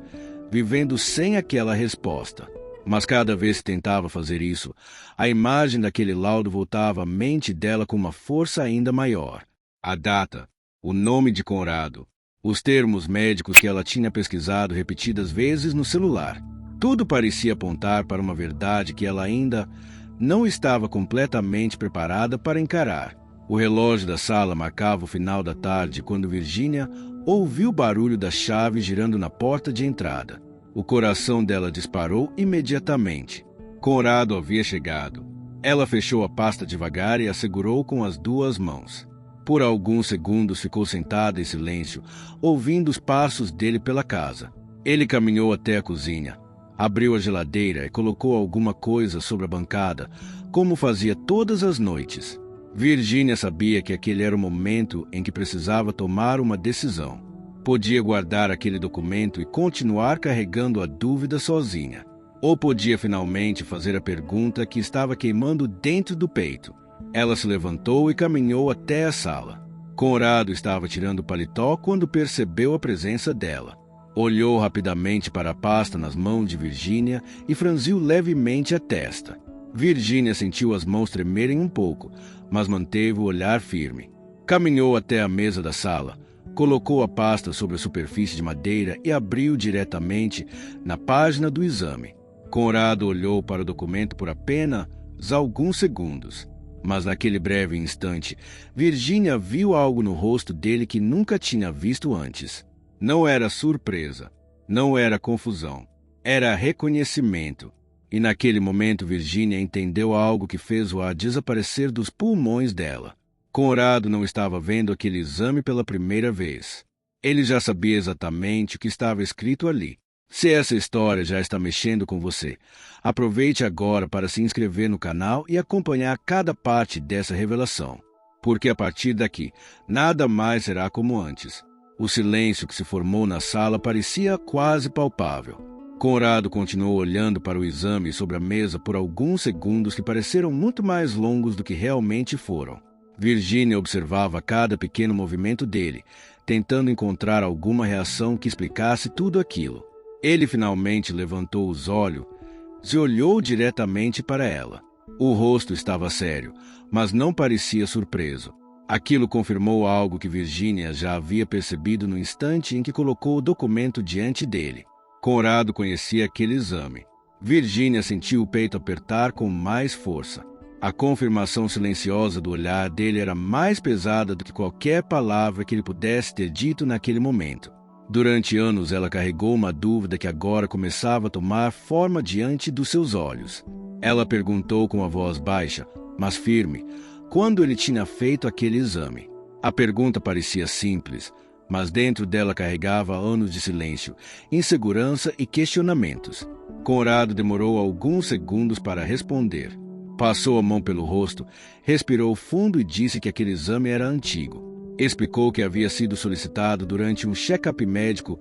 vivendo sem aquela resposta. Mas cada vez que tentava fazer isso, a imagem daquele laudo voltava à mente dela com uma força ainda maior. A data, o nome de Conrado, os termos médicos que ela tinha pesquisado repetidas vezes no celular. Tudo parecia apontar para uma verdade que ela ainda não estava completamente preparada para encarar. O relógio da sala marcava o final da tarde quando Virginia ouviu o barulho da chave girando na porta de entrada. O coração dela disparou imediatamente. Conrado havia chegado. Ela fechou a pasta devagar e a segurou com as duas mãos. Por alguns segundos ficou sentada em silêncio, ouvindo os passos dele pela casa. Ele caminhou até a cozinha, abriu a geladeira e colocou alguma coisa sobre a bancada, como fazia todas as noites. Virginia sabia que aquele era o momento em que precisava tomar uma decisão. Podia guardar aquele documento e continuar carregando a dúvida sozinha. Ou podia finalmente fazer a pergunta que estava queimando dentro do peito. Ela se levantou e caminhou até a sala. Conrado estava tirando o paletó quando percebeu a presença dela. Olhou rapidamente para a pasta nas mãos de Virginia e franziu levemente a testa. Virginia sentiu as mãos tremerem um pouco, mas manteve o olhar firme. Caminhou até a mesa da sala, colocou a pasta sobre a superfície de madeira e abriu diretamente na página do exame. Conrado olhou para o documento por apenas alguns segundos. Mas naquele breve instante, Virginia viu algo no rosto dele que nunca tinha visto antes. Não era surpresa, não era confusão, era reconhecimento. E naquele momento Virginia entendeu algo que fez o ar desaparecer dos pulmões dela. Conrado não estava vendo aquele exame pela primeira vez. Ele já sabia exatamente o que estava escrito ali. Se essa história já está mexendo com você, aproveite agora para se inscrever no canal e acompanhar cada parte dessa revelação. Porque a partir daqui, nada mais será como antes. O silêncio que se formou na sala parecia quase palpável. Conrado continuou olhando para o exame sobre a mesa por alguns segundos que pareceram muito mais longos do que realmente foram. Virginia observava cada pequeno movimento dele, tentando encontrar alguma reação que explicasse tudo aquilo. Ele finalmente levantou os olhos e olhou diretamente para ela. O rosto estava sério, mas não parecia surpreso. Aquilo confirmou algo que Virginia já havia percebido no instante em que colocou o documento diante dele. Conrado conhecia aquele exame. Virginia sentiu o peito apertar com mais força. A confirmação silenciosa do olhar dele era mais pesada do que qualquer palavra que ele pudesse ter dito naquele momento. Durante anos ela carregou uma dúvida que agora começava a tomar forma diante dos seus olhos. Ela perguntou com a voz baixa, mas firme, quando ele tinha feito aquele exame. A pergunta parecia simples, mas dentro dela carregava anos de silêncio, insegurança e questionamentos. Conrado demorou alguns segundos para responder. Passou a mão pelo rosto, respirou fundo e disse que aquele exame era antigo. Explicou que havia sido solicitado durante um check-up médico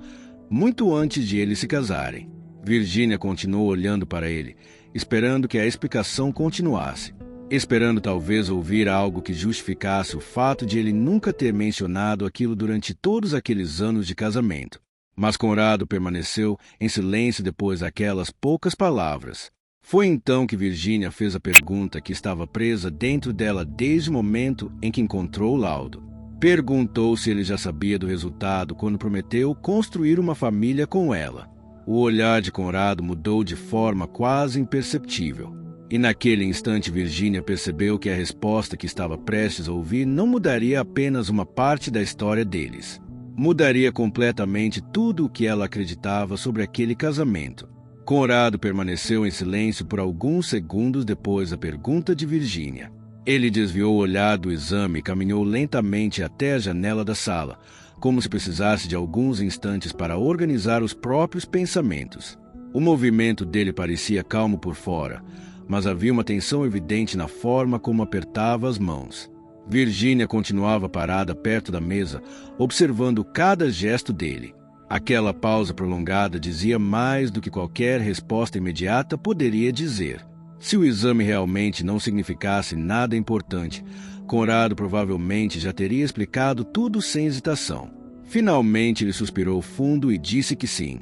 muito antes de eles se casarem. Virginia continuou olhando para ele, esperando que a explicação continuasse. Esperando talvez ouvir algo que justificasse o fato de ele nunca ter mencionado aquilo durante todos aqueles anos de casamento. Mas Conrado permaneceu em silêncio depois daquelas poucas palavras. Foi então que Virginia fez a pergunta que estava presa dentro dela desde o momento em que encontrou o laudo. Perguntou se ele já sabia do resultado quando prometeu construir uma família com ela. O olhar de Conrado mudou de forma quase imperceptível. E naquele instante Virginia percebeu que a resposta que estava prestes a ouvir não mudaria apenas uma parte da história deles. Mudaria completamente tudo o que ela acreditava sobre aquele casamento. Conrado permaneceu em silêncio por alguns segundos depois da pergunta de Virginia. Ele desviou o olhar do exame e caminhou lentamente até a janela da sala, como se precisasse de alguns instantes para organizar os próprios pensamentos. O movimento dele parecia calmo por fora, mas havia uma tensão evidente na forma como apertava as mãos. Virginia continuava parada perto da mesa, observando cada gesto dele. Aquela pausa prolongada dizia mais do que qualquer resposta imediata poderia dizer. Se o exame realmente não significasse nada importante, Conrado provavelmente já teria explicado tudo sem hesitação. Finalmente ele suspirou fundo e disse que sim,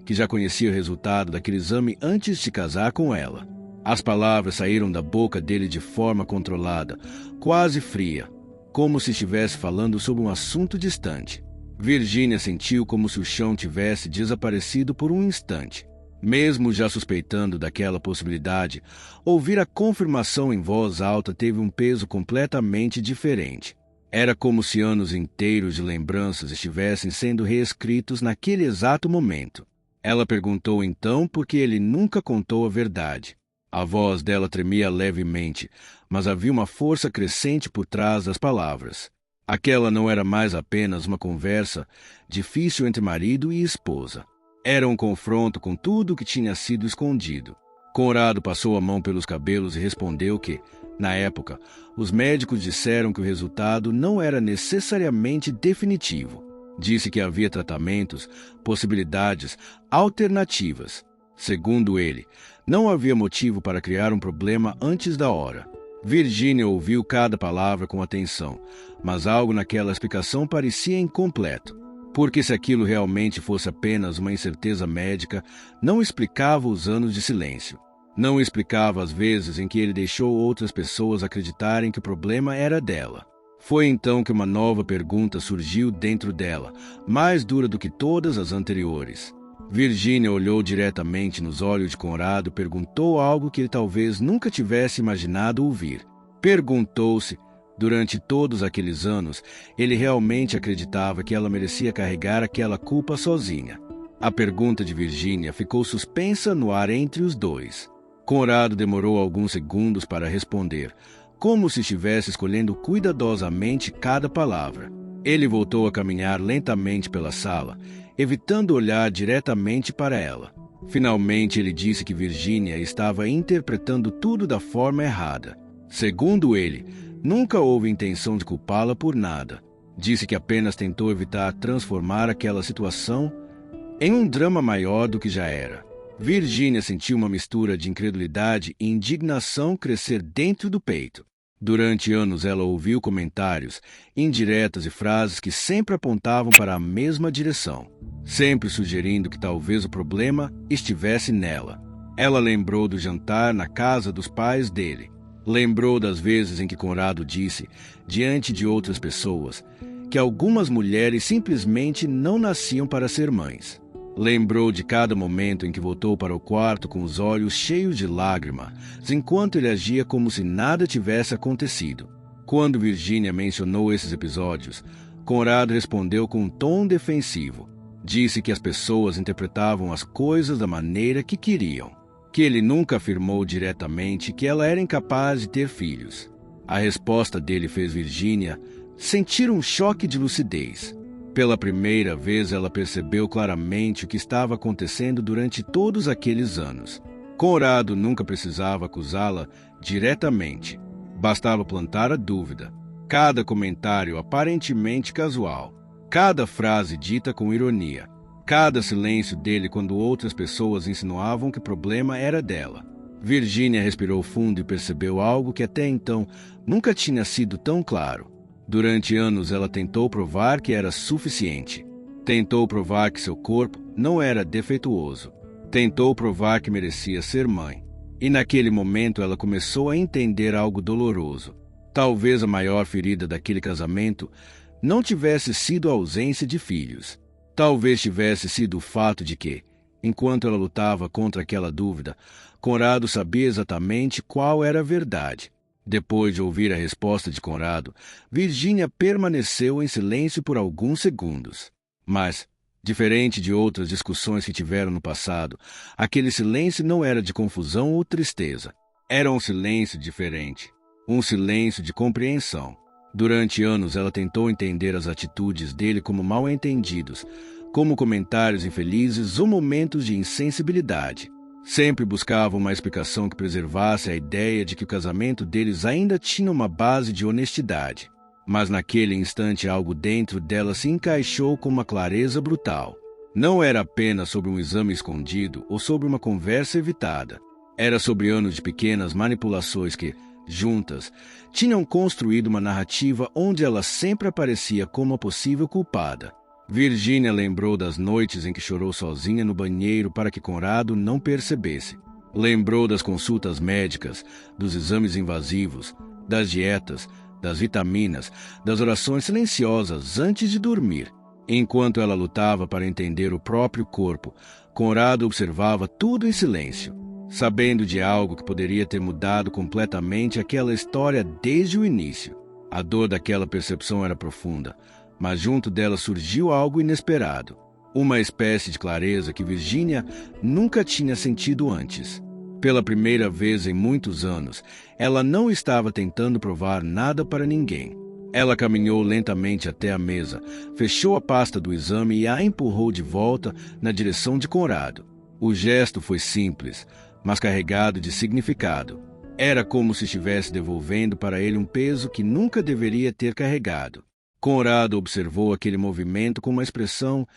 que já conhecia o resultado daquele exame antes de casar com ela. As palavras saíram da boca dele de forma controlada, quase fria, como se estivesse falando sobre um assunto distante. Virginia sentiu como se o chão tivesse desaparecido por um instante. Mesmo já suspeitando daquela possibilidade, ouvir a confirmação em voz alta teve um peso completamente diferente. Era como se anos inteiros de lembranças estivessem sendo reescritos naquele exato momento. Ela perguntou então por que ele nunca contou a verdade. A voz dela tremia levemente, mas havia uma força crescente por trás das palavras. Aquela não era mais apenas uma conversa difícil entre marido e esposa. Era um confronto com tudo o que tinha sido escondido. Conrado passou a mão pelos cabelos e respondeu que, na época, os médicos disseram que o resultado não era necessariamente definitivo. Disse que havia tratamentos, possibilidades, alternativas. Segundo ele, não havia motivo para criar um problema antes da hora. Virginia ouviu cada palavra com atenção, mas algo naquela explicação parecia incompleto. Porque se aquilo realmente fosse apenas uma incerteza médica, não explicava os anos de silêncio. Não explicava as vezes em que ele deixou outras pessoas acreditarem que o problema era dela. Foi então que uma nova pergunta surgiu dentro dela, mais dura do que todas as anteriores. Virginia olhou diretamente nos olhos de Conrado e perguntou algo que ele talvez nunca tivesse imaginado ouvir. Perguntou-se, durante todos aqueles anos, ele realmente acreditava que ela merecia carregar aquela culpa sozinha. A pergunta de Virginia ficou suspensa no ar entre os dois. Conrado demorou alguns segundos para responder, como se estivesse escolhendo cuidadosamente cada palavra. Ele voltou a caminhar lentamente pela sala, evitando olhar diretamente para ela. Finalmente ele disse que Virginia estava interpretando tudo da forma errada. Segundo ele, nunca houve intenção de culpá-la por nada. Disse que apenas tentou evitar transformar aquela situação em um drama maior do que já era. Virginia sentiu uma mistura de incredulidade e indignação crescer dentro do peito. Durante anos ela ouviu comentários, indiretas e frases que sempre apontavam para a mesma direção, sempre sugerindo que talvez o problema estivesse nela. Ela lembrou do jantar na casa dos pais dele. Lembrou das vezes em que Conrado disse, diante de outras pessoas, que algumas mulheres simplesmente não nasciam para ser mães. Lembrou de cada momento em que voltou para o quarto com os olhos cheios de lágrimas, enquanto ele agia como se nada tivesse acontecido. Quando Virginia mencionou esses episódios, Conrado respondeu com um tom defensivo. Disse que as pessoas interpretavam as coisas da maneira que queriam, que ele nunca afirmou diretamente que ela era incapaz de ter filhos. A resposta dele fez Virginia sentir um choque de lucidez. Pela primeira vez, ela percebeu claramente o que estava acontecendo durante todos aqueles anos. Conrado nunca precisava acusá-la diretamente. Bastava plantar a dúvida. Cada comentário aparentemente casual. Cada frase dita com ironia. Cada silêncio dele quando outras pessoas insinuavam que o problema era dela. Virginia respirou fundo e percebeu algo que até então nunca tinha sido tão claro. Durante anos ela tentou provar que era suficiente. Tentou provar que seu corpo não era defeituoso. Tentou provar que merecia ser mãe. E naquele momento ela começou a entender algo doloroso. Talvez a maior ferida daquele casamento não tivesse sido a ausência de filhos. Talvez tivesse sido o fato de que, enquanto ela lutava contra aquela dúvida, Conrado sabia exatamente qual era a verdade. Depois de ouvir a resposta de Conrado, Virginia permaneceu em silêncio por alguns segundos. Mas, diferente de outras discussões que tiveram no passado, aquele silêncio não era de confusão ou tristeza. Era um silêncio diferente. Um silêncio de compreensão. Durante anos ela tentou entender as atitudes dele como mal-entendidos, como comentários infelizes ou momentos de insensibilidade. Sempre buscava uma explicação que preservasse a ideia de que o casamento deles ainda tinha uma base de honestidade. Mas naquele instante algo dentro dela se encaixou com uma clareza brutal. Não era apenas sobre um exame escondido ou sobre uma conversa evitada. Era sobre anos de pequenas manipulações que, juntas, tinham construído uma narrativa onde ela sempre aparecia como a possível culpada. Virginia lembrou das noites em que chorou sozinha no banheiro para que Conrado não percebesse. Lembrou das consultas médicas, dos exames invasivos, das dietas, das vitaminas, das orações silenciosas antes de dormir. Enquanto ela lutava para entender o próprio corpo, Conrado observava tudo em silêncio, sabendo de algo que poderia ter mudado completamente aquela história desde o início. A dor daquela percepção era profunda, mas junto dela surgiu algo inesperado. Uma espécie de clareza que Virginia nunca tinha sentido antes. Pela primeira vez em muitos anos, ela não estava tentando provar nada para ninguém. Ela caminhou lentamente até a mesa, fechou a pasta do exame e a empurrou de volta na direção de Conrado. O gesto foi simples, mas carregado de significado. Era como se estivesse devolvendo para ele um peso que nunca deveria ter carregado. Conrado observou aquele movimento com uma expressão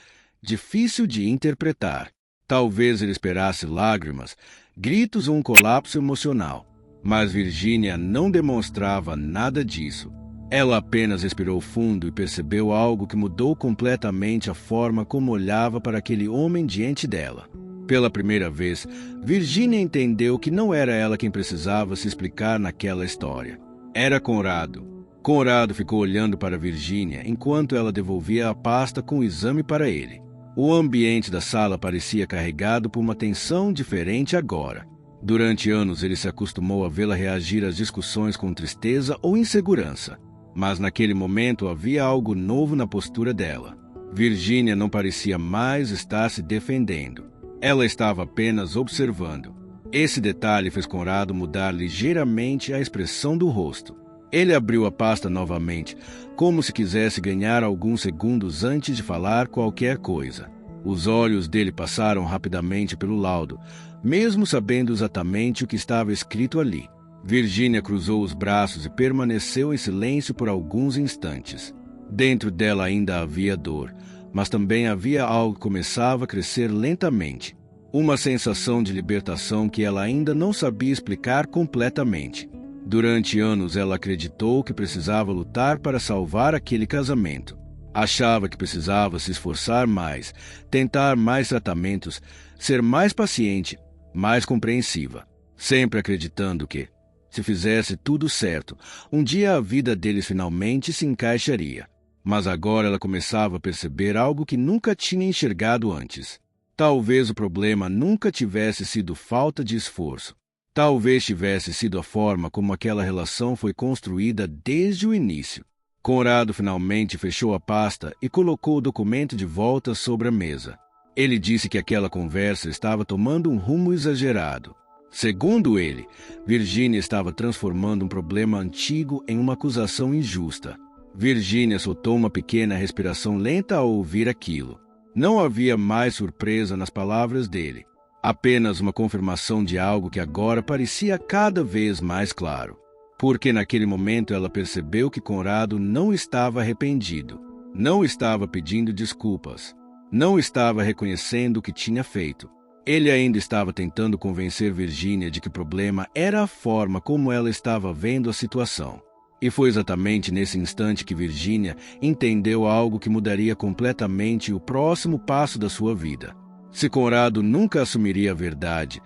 difícil de interpretar. Talvez ele esperasse lágrimas, gritos ou um colapso emocional. Mas Virginia não demonstrava nada disso. Ela apenas respirou fundo e percebeu algo que mudou completamente a forma como olhava para aquele homem diante dela. Pela primeira vez, Virginia entendeu que não era ela quem precisava se explicar naquela história. Era Conrado. Conrado ficou olhando para Virginia enquanto ela devolvia a pasta com o exame para ele. O ambiente da sala parecia carregado por uma tensão diferente agora. Durante anos ele se acostumou a vê-la reagir às discussões com tristeza ou insegurança. Mas naquele momento havia algo novo na postura dela. Virginia não parecia mais estar se defendendo. Ela estava apenas observando. Esse detalhe fez Conrado mudar ligeiramente a expressão do rosto. Ele abriu a pasta novamente, como se quisesse ganhar alguns segundos antes de falar qualquer coisa. Os olhos dele passaram rapidamente pelo laudo, mesmo sabendo exatamente o que estava escrito ali. Virginia cruzou os braços e permaneceu em silêncio por alguns instantes. Dentro dela ainda havia dor, mas também havia algo que começava a crescer lentamente. Uma sensação de libertação que ela ainda não sabia explicar completamente. Durante anos ela acreditou que precisava lutar para salvar aquele casamento. Achava que precisava se esforçar mais, tentar mais tratamentos, ser mais paciente, mais compreensiva. Sempre acreditando que, se fizesse tudo certo, um dia a vida deles finalmente se encaixaria. Mas agora ela começava a perceber algo que nunca tinha enxergado antes. Talvez o problema nunca tivesse sido falta de esforço. Talvez tivesse sido a forma como aquela relação foi construída desde o início. Conrado finalmente fechou a pasta e colocou o documento de volta sobre a mesa. Ele disse que aquela conversa estava tomando um rumo exagerado. Segundo ele, Virginia estava transformando um problema antigo em uma acusação injusta. Virginia soltou uma pequena respiração lenta ao ouvir aquilo. Não havia mais surpresa nas palavras dele. Apenas uma confirmação de algo que agora parecia cada vez mais claro. Porque naquele momento ela percebeu que Conrado não estava arrependido, não estava pedindo desculpas, não estava reconhecendo o que tinha feito. Ele ainda estava tentando convencer Virginia de que o problema era a forma como ela estava vendo a situação. E foi exatamente nesse instante que Virginia entendeu algo que mudaria completamente o próximo passo da sua vida. Se Conrado nunca assumiria a verdade,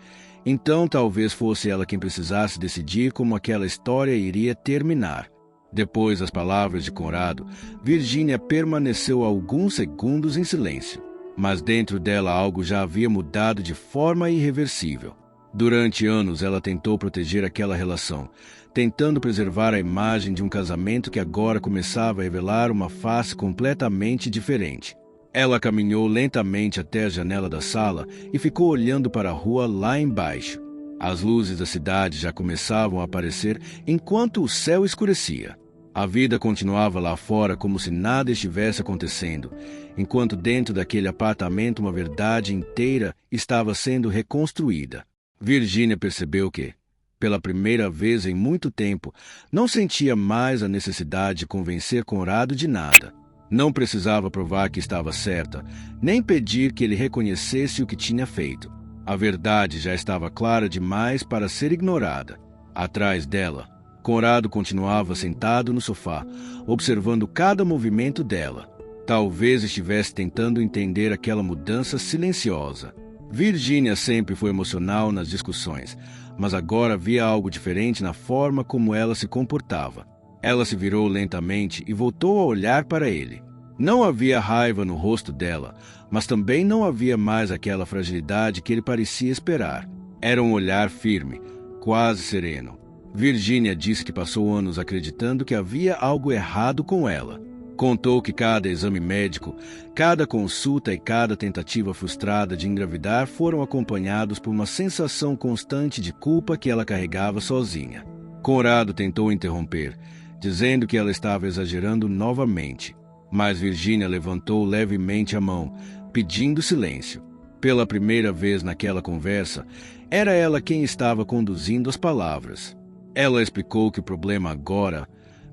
então talvez fosse ela quem precisasse decidir como aquela história iria terminar. Depois das palavras de Conrado, Virginia permaneceu alguns segundos em silêncio. Mas dentro dela algo já havia mudado de forma irreversível. Durante anos ela tentou proteger aquela relação, tentando preservar a imagem de um casamento que agora começava a revelar uma face completamente diferente. Ela caminhou lentamente até a janela da sala e ficou olhando para a rua lá embaixo. As luzes da cidade já começavam a aparecer enquanto o céu escurecia. A vida continuava lá fora como se nada estivesse acontecendo, enquanto dentro daquele apartamento uma verdade inteira estava sendo reconstruída. Virginia percebeu que, pela primeira vez em muito tempo, não sentia mais a necessidade de convencer Conrado de nada. Não precisava provar que estava certa, nem pedir que ele reconhecesse o que tinha feito. A verdade já estava clara demais para ser ignorada. Atrás dela, Conrado continuava sentado no sofá, observando cada movimento dela. Talvez estivesse tentando entender aquela mudança silenciosa. Virginia sempre foi emocional nas discussões, mas agora havia algo diferente na forma como ela se comportava. Ela se virou lentamente e voltou a olhar para ele. Não havia raiva no rosto dela, mas também não havia mais aquela fragilidade que ele parecia esperar. Era um olhar firme, quase sereno. Virginia disse que passou anos acreditando que havia algo errado com ela. Contou que cada exame médico, cada consulta e cada tentativa frustrada de engravidar foram acompanhados por uma sensação constante de culpa que ela carregava sozinha. Conrado tentou interromper, dizendo que ela estava exagerando novamente. Mas Virginia levantou levemente a mão, pedindo silêncio. Pela primeira vez naquela conversa, era ela quem estava conduzindo as palavras. Ela explicou que o problema agora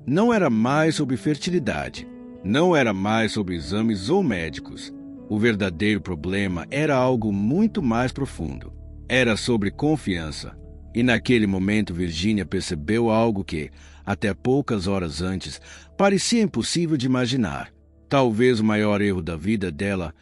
não era mais sobre fertilidade, não era mais sobre exames ou médicos. O verdadeiro problema era algo muito mais profundo. Era sobre confiança. E naquele momento Virginia percebeu algo que, até poucas horas antes, parecia impossível de imaginar. Talvez o maior erro da vida dela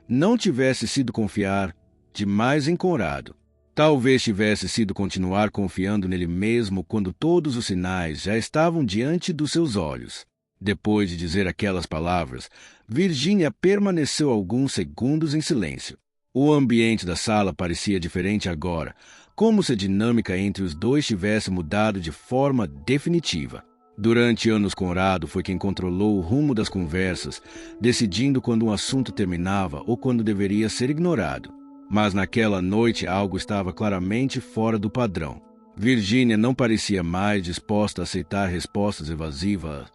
não tivesse sido confiar demais em Conrado. Talvez tivesse sido continuar confiando nele mesmo quando todos os sinais já estavam diante dos seus olhos. Depois de dizer aquelas palavras, Virginia permaneceu alguns segundos em silêncio. O ambiente da sala parecia diferente agora, como se a dinâmica entre os dois tivesse mudado de forma definitiva. Durante anos, Conrado foi quem controlou o rumo das conversas, decidindo quando um assunto terminava ou quando deveria ser ignorado. Mas naquela noite algo estava claramente fora do padrão. Virginia não parecia mais disposta a aceitar respostas evasivas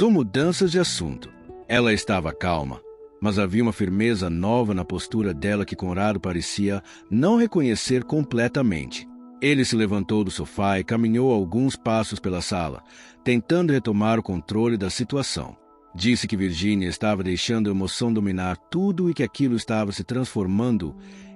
ou mudanças de assunto. Ela estava calma, mas havia uma firmeza nova na postura dela que Conrado parecia não reconhecer completamente. Ele se levantou do sofá e caminhou alguns passos pela sala, tentando retomar o controle da situação. Disse que Virginia estava deixando a emoção dominar tudo e que aquilo estava se transformando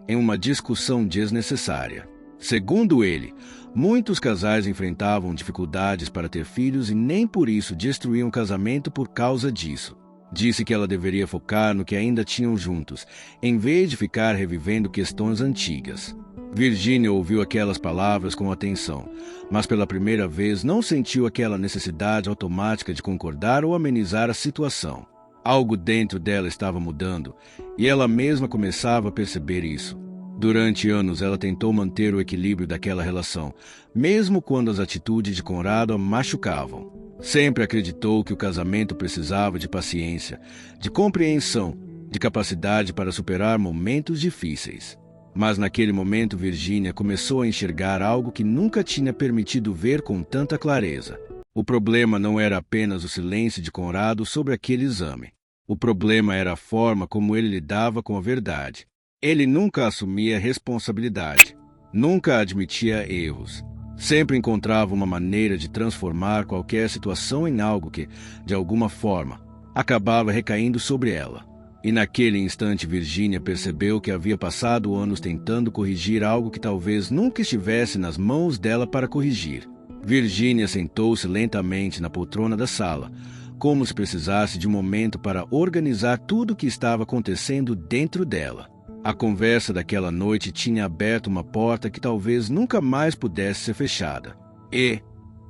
em uma discussão desnecessária. Segundo ele, muitos casais enfrentavam dificuldades para ter filhos e nem por isso destruíam o casamento por causa disso. Disse que ela deveria focar no que ainda tinham juntos, em vez de ficar revivendo questões antigas. Virginia ouviu aquelas palavras com atenção, mas pela primeira vez não sentiu aquela necessidade automática de concordar ou amenizar a situação. Algo dentro dela estava mudando, e ela mesma começava a perceber isso. Durante anos ela tentou manter o equilíbrio daquela relação, mesmo quando as atitudes de Conrado a machucavam. Sempre acreditou que o casamento precisava de paciência, de compreensão, de capacidade para superar momentos difíceis. Mas naquele momento Virginia começou a enxergar algo que nunca tinha permitido ver com tanta clareza. O problema não era apenas o silêncio de Conrado sobre aquele exame. O problema era a forma como ele lidava com a verdade. Ele nunca assumia responsabilidade, nunca admitia erros. Sempre encontrava uma maneira de transformar qualquer situação em algo que, de alguma forma, acabava recaindo sobre ela. E naquele instante Virginia percebeu que havia passado anos tentando corrigir algo que talvez nunca estivesse nas mãos dela para corrigir. Virginia sentou-se lentamente na poltrona da sala, como se precisasse de um momento para organizar tudo o que estava acontecendo dentro dela. A conversa daquela noite tinha aberto uma porta que talvez nunca mais pudesse ser fechada. E,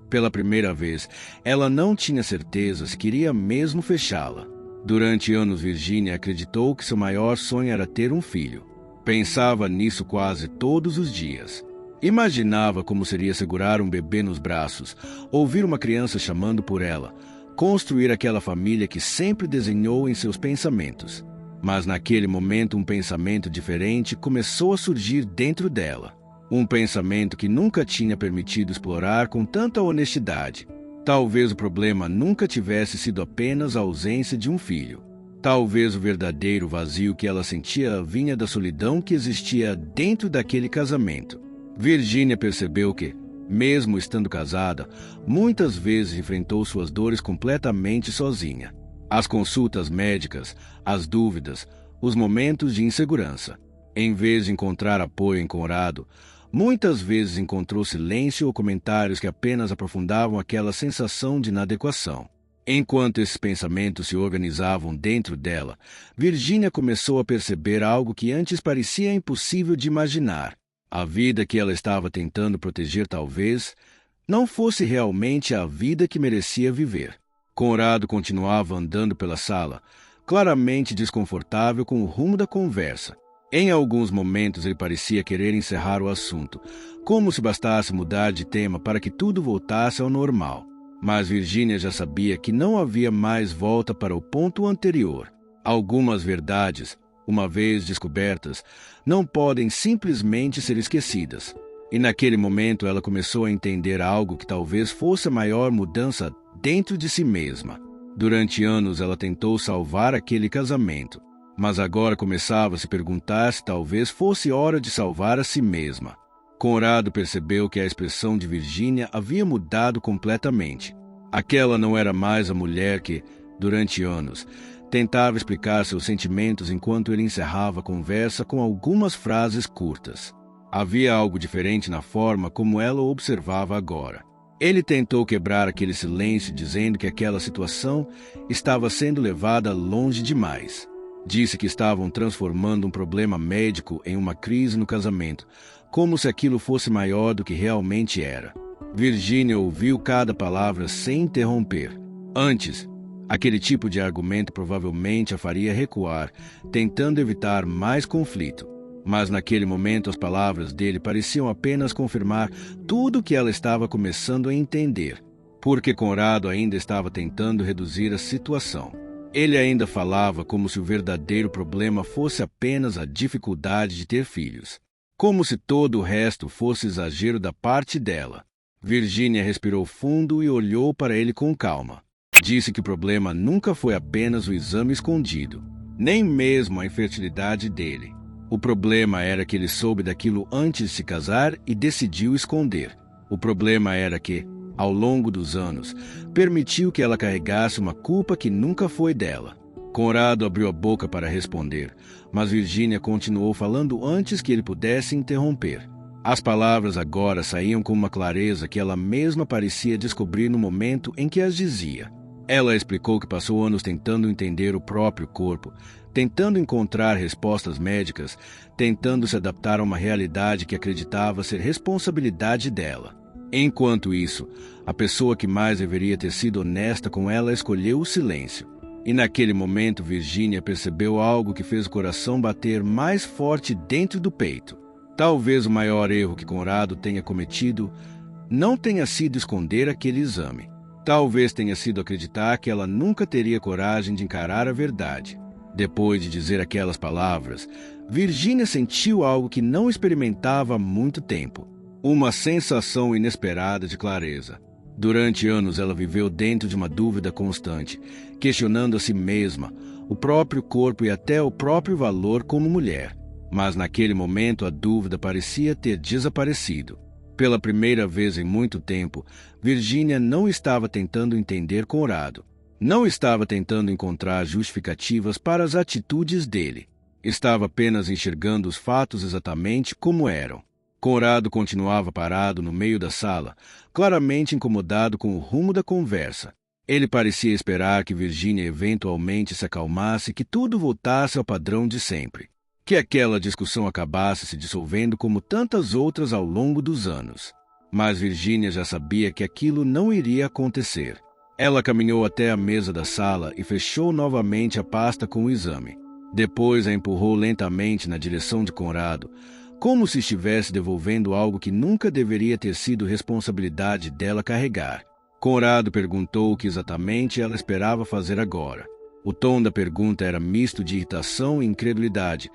pela primeira vez, ela não tinha certeza se queria mesmo fechá-la. Durante anos, Virginia acreditou que seu maior sonho era ter um filho. Pensava nisso quase todos os dias. Imaginava como seria segurar um bebê nos braços, ouvir uma criança chamando por ela, construir aquela família que sempre desenhou em seus pensamentos. Mas naquele momento um pensamento diferente começou a surgir dentro dela. Um pensamento que nunca tinha permitido explorar com tanta honestidade. Talvez o problema nunca tivesse sido apenas a ausência de um filho. Talvez o verdadeiro vazio que ela sentia vinha da solidão que existia dentro daquele casamento. Virginia percebeu que, mesmo estando casada, muitas vezes enfrentou suas dores completamente sozinha. As consultas médicas, as dúvidas, os momentos de insegurança. Em vez de encontrar apoio em Conrado, muitas vezes encontrou silêncio ou comentários que apenas aprofundavam aquela sensação de inadequação. Enquanto esses pensamentos se organizavam dentro dela, Virginia começou a perceber algo que antes parecia impossível de imaginar. A vida que ela estava tentando proteger talvez não fosse realmente a vida que merecia viver. Conrado continuava andando pela sala, claramente desconfortável com o rumo da conversa. Em alguns momentos ele parecia querer encerrar o assunto, como se bastasse mudar de tema para que tudo voltasse ao normal. Mas Virginia já sabia que não havia mais volta para o ponto anterior. Algumas verdades, uma vez descobertas, não podem simplesmente ser esquecidas. E naquele momento ela começou a entender algo que talvez fosse a maior mudança dentro de si mesma. Durante anos ela tentou salvar aquele casamento, mas agora começava a se perguntar se talvez fosse hora de salvar a si mesma. Conrado percebeu que a expressão de Virginia havia mudado completamente. Aquela não era mais a mulher que, durante anos, tentava explicar seus sentimentos enquanto ele encerrava a conversa com algumas frases curtas. Havia algo diferente na forma como ela o observava agora. Ele tentou quebrar aquele silêncio dizendo que aquela situação estava sendo levada longe demais. Disse que estavam transformando um problema médico em uma crise no casamento, como se aquilo fosse maior do que realmente era. Virginia ouviu cada palavra sem interromper. Antes, aquele tipo de argumento provavelmente a faria recuar, tentando evitar mais conflito. Mas naquele momento as palavras dele pareciam apenas confirmar tudo o que ela estava começando a entender, porque Conrado ainda estava tentando reduzir a situação. Ele ainda falava como se o verdadeiro problema fosse apenas a dificuldade de ter filhos. Como se todo o resto fosse exagero da parte dela. Virginia respirou fundo e olhou para ele com calma. Disse que o problema nunca foi apenas o exame escondido, nem mesmo a infertilidade dele. O problema era que ele soube daquilo antes de se casar e decidiu esconder. O problema era que, ao longo dos anos, permitiu que ela carregasse uma culpa que nunca foi dela. Conrado abriu a boca para responder, mas Virginia continuou falando antes que ele pudesse interromper. As palavras agora saíam com uma clareza que ela mesma parecia descobrir no momento em que as dizia. Ela explicou que passou anos tentando entender o próprio corpo, tentando encontrar respostas médicas, tentando se adaptar a uma realidade que acreditava ser responsabilidade dela. Enquanto isso, a pessoa que mais deveria ter sido honesta com ela escolheu o silêncio. E naquele momento Virginia percebeu algo que fez o coração bater mais forte dentro do peito. Talvez o maior erro que Conrado tenha cometido não tenha sido esconder aquele exame. Talvez tenha sido acreditar que ela nunca teria coragem de encarar a verdade. Depois de dizer aquelas palavras, Virginia sentiu algo que não experimentava há muito tempo. Uma sensação inesperada de clareza. Durante anos ela viveu dentro de uma dúvida constante, questionando a si mesma, o próprio corpo e até o próprio valor como mulher. Mas naquele momento a dúvida parecia ter desaparecido. Pela primeira vez em muito tempo, Virginia não estava tentando entender Conrado. Não estava tentando encontrar justificativas para as atitudes dele. Estava apenas enxergando os fatos exatamente como eram. Conrado continuava parado no meio da sala, claramente incomodado com o rumo da conversa. Ele parecia esperar que Virginia eventualmente se acalmasse e que tudo voltasse ao padrão de sempre. Que aquela discussão acabasse se dissolvendo como tantas outras ao longo dos anos. Mas Virginia já sabia que aquilo não iria acontecer. Ela caminhou até a mesa da sala e fechou novamente a pasta com o exame. Depois a empurrou lentamente na direção de Conrado, como se estivesse devolvendo algo que nunca deveria ter sido responsabilidade dela carregar. Conrado perguntou o que exatamente ela esperava fazer agora. O tom da pergunta era misto de irritação e incredulidade,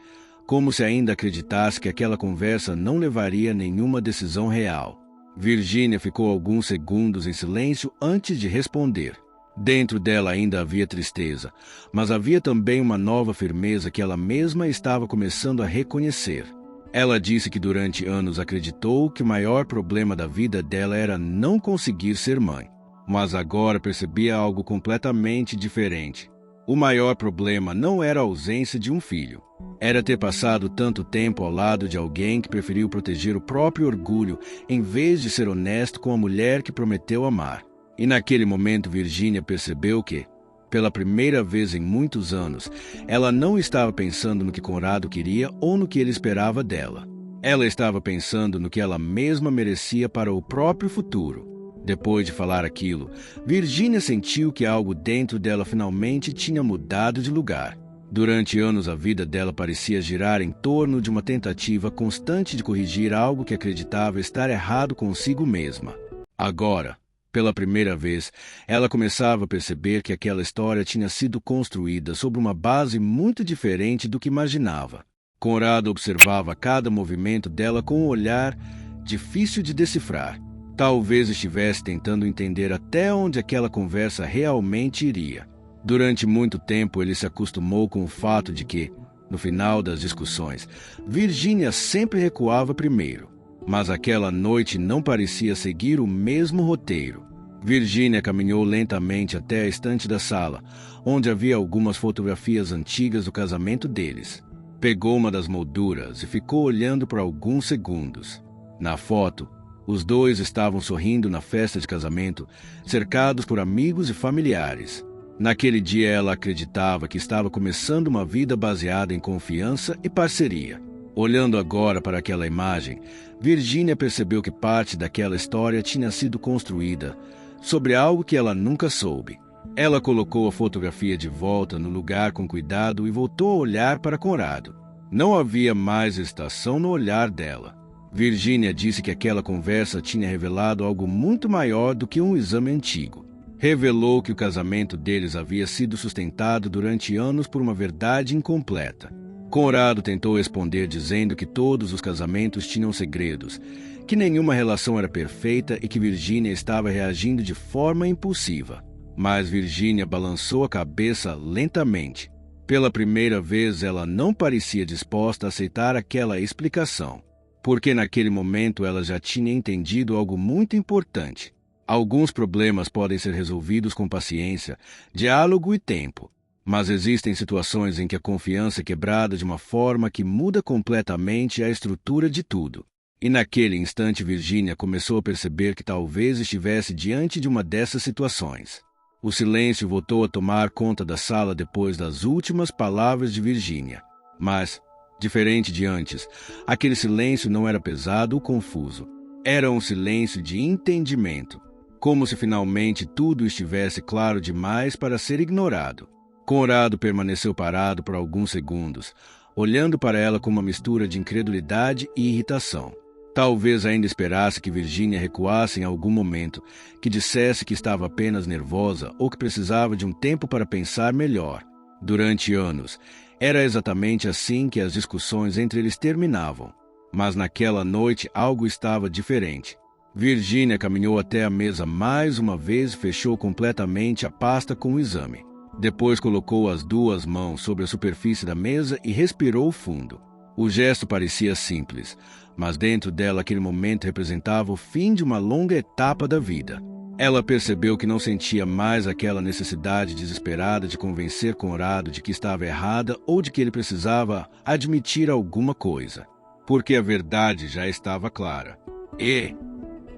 como se ainda acreditasse que aquela conversa não levaria a nenhuma decisão real. Virginia ficou alguns segundos em silêncio antes de responder. Dentro dela ainda havia tristeza, mas havia também uma nova firmeza que ela mesma estava começando a reconhecer. Ela disse que durante anos acreditou que o maior problema da vida dela era não conseguir ser mãe, mas agora percebia algo completamente diferente. O maior problema não era a ausência de um filho. Era ter passado tanto tempo ao lado de alguém que preferiu proteger o próprio orgulho em vez de ser honesto com a mulher que prometeu amar. E naquele momento Virginia percebeu que, pela primeira vez em muitos anos, ela não estava pensando no que Conrado queria ou no que ele esperava dela. Ela estava pensando no que ela mesma merecia para o próprio futuro. Depois de falar aquilo, Virginia sentiu que algo dentro dela finalmente tinha mudado de lugar. Durante anos a vida dela parecia girar em torno de uma tentativa constante de corrigir algo que acreditava estar errado consigo mesma. Agora, pela primeira vez, ela começava a perceber que aquela história tinha sido construída sobre uma base muito diferente do que imaginava. Conrado observava cada movimento dela com um olhar difícil de decifrar. Talvez estivesse tentando entender até onde aquela conversa realmente iria. Durante muito tempo ele se acostumou com o fato de que, no final das discussões, Virginia sempre recuava primeiro. Mas aquela noite não parecia seguir o mesmo roteiro. Virginia caminhou lentamente até a estante da sala, onde havia algumas fotografias antigas do casamento deles. Pegou uma das molduras e ficou olhando por alguns segundos. Na foto, os dois estavam sorrindo na festa de casamento, cercados por amigos e familiares. Naquele dia ela acreditava que estava começando uma vida baseada em confiança e parceria. Olhando agora para aquela imagem, Virginia percebeu que parte daquela história tinha sido construída sobre algo que ela nunca soube. Ela colocou a fotografia de volta no lugar com cuidado e voltou a olhar para Conrado. Não havia mais hesitação no olhar dela. Virginia disse que aquela conversa tinha revelado algo muito maior do que um exame antigo. Revelou que o casamento deles havia sido sustentado durante anos por uma verdade incompleta. Conrado tentou responder dizendo que todos os casamentos tinham segredos, que nenhuma relação era perfeita e que Virginia estava reagindo de forma impulsiva. Mas Virginia balançou a cabeça lentamente. Pela primeira vez, ela não parecia disposta a aceitar aquela explicação, porque naquele momento ela já tinha entendido algo muito importante. Alguns problemas podem ser resolvidos com paciência, diálogo e tempo, mas existem situações em que a confiança é quebrada de uma forma que muda completamente a estrutura de tudo. E naquele instante Virginia começou a perceber que talvez estivesse diante de uma dessas situações. O silêncio voltou a tomar conta da sala depois das últimas palavras de Virginia. Mas, diferente de antes, aquele silêncio não era pesado ou confuso. Era um silêncio de entendimento, como se finalmente tudo estivesse claro demais para ser ignorado. Conrado permaneceu parado por alguns segundos, olhando para ela com uma mistura de incredulidade e irritação. Talvez ainda esperasse que Virginia recuasse em algum momento, que dissesse que estava apenas nervosa ou que precisava de um tempo para pensar melhor. Durante anos, era exatamente assim que as discussões entre eles terminavam. Mas naquela noite algo estava diferente. Virginia caminhou até a mesa mais uma vez e fechou completamente a pasta com o exame. Depois colocou as duas mãos sobre a superfície da mesa e respirou fundo. O gesto parecia simples, mas dentro dela aquele momento representava o fim de uma longa etapa da vida. Ela percebeu que não sentia mais aquela necessidade desesperada de convencer Conrado de que estava errada ou de que ele precisava admitir alguma coisa, porque a verdade já estava clara.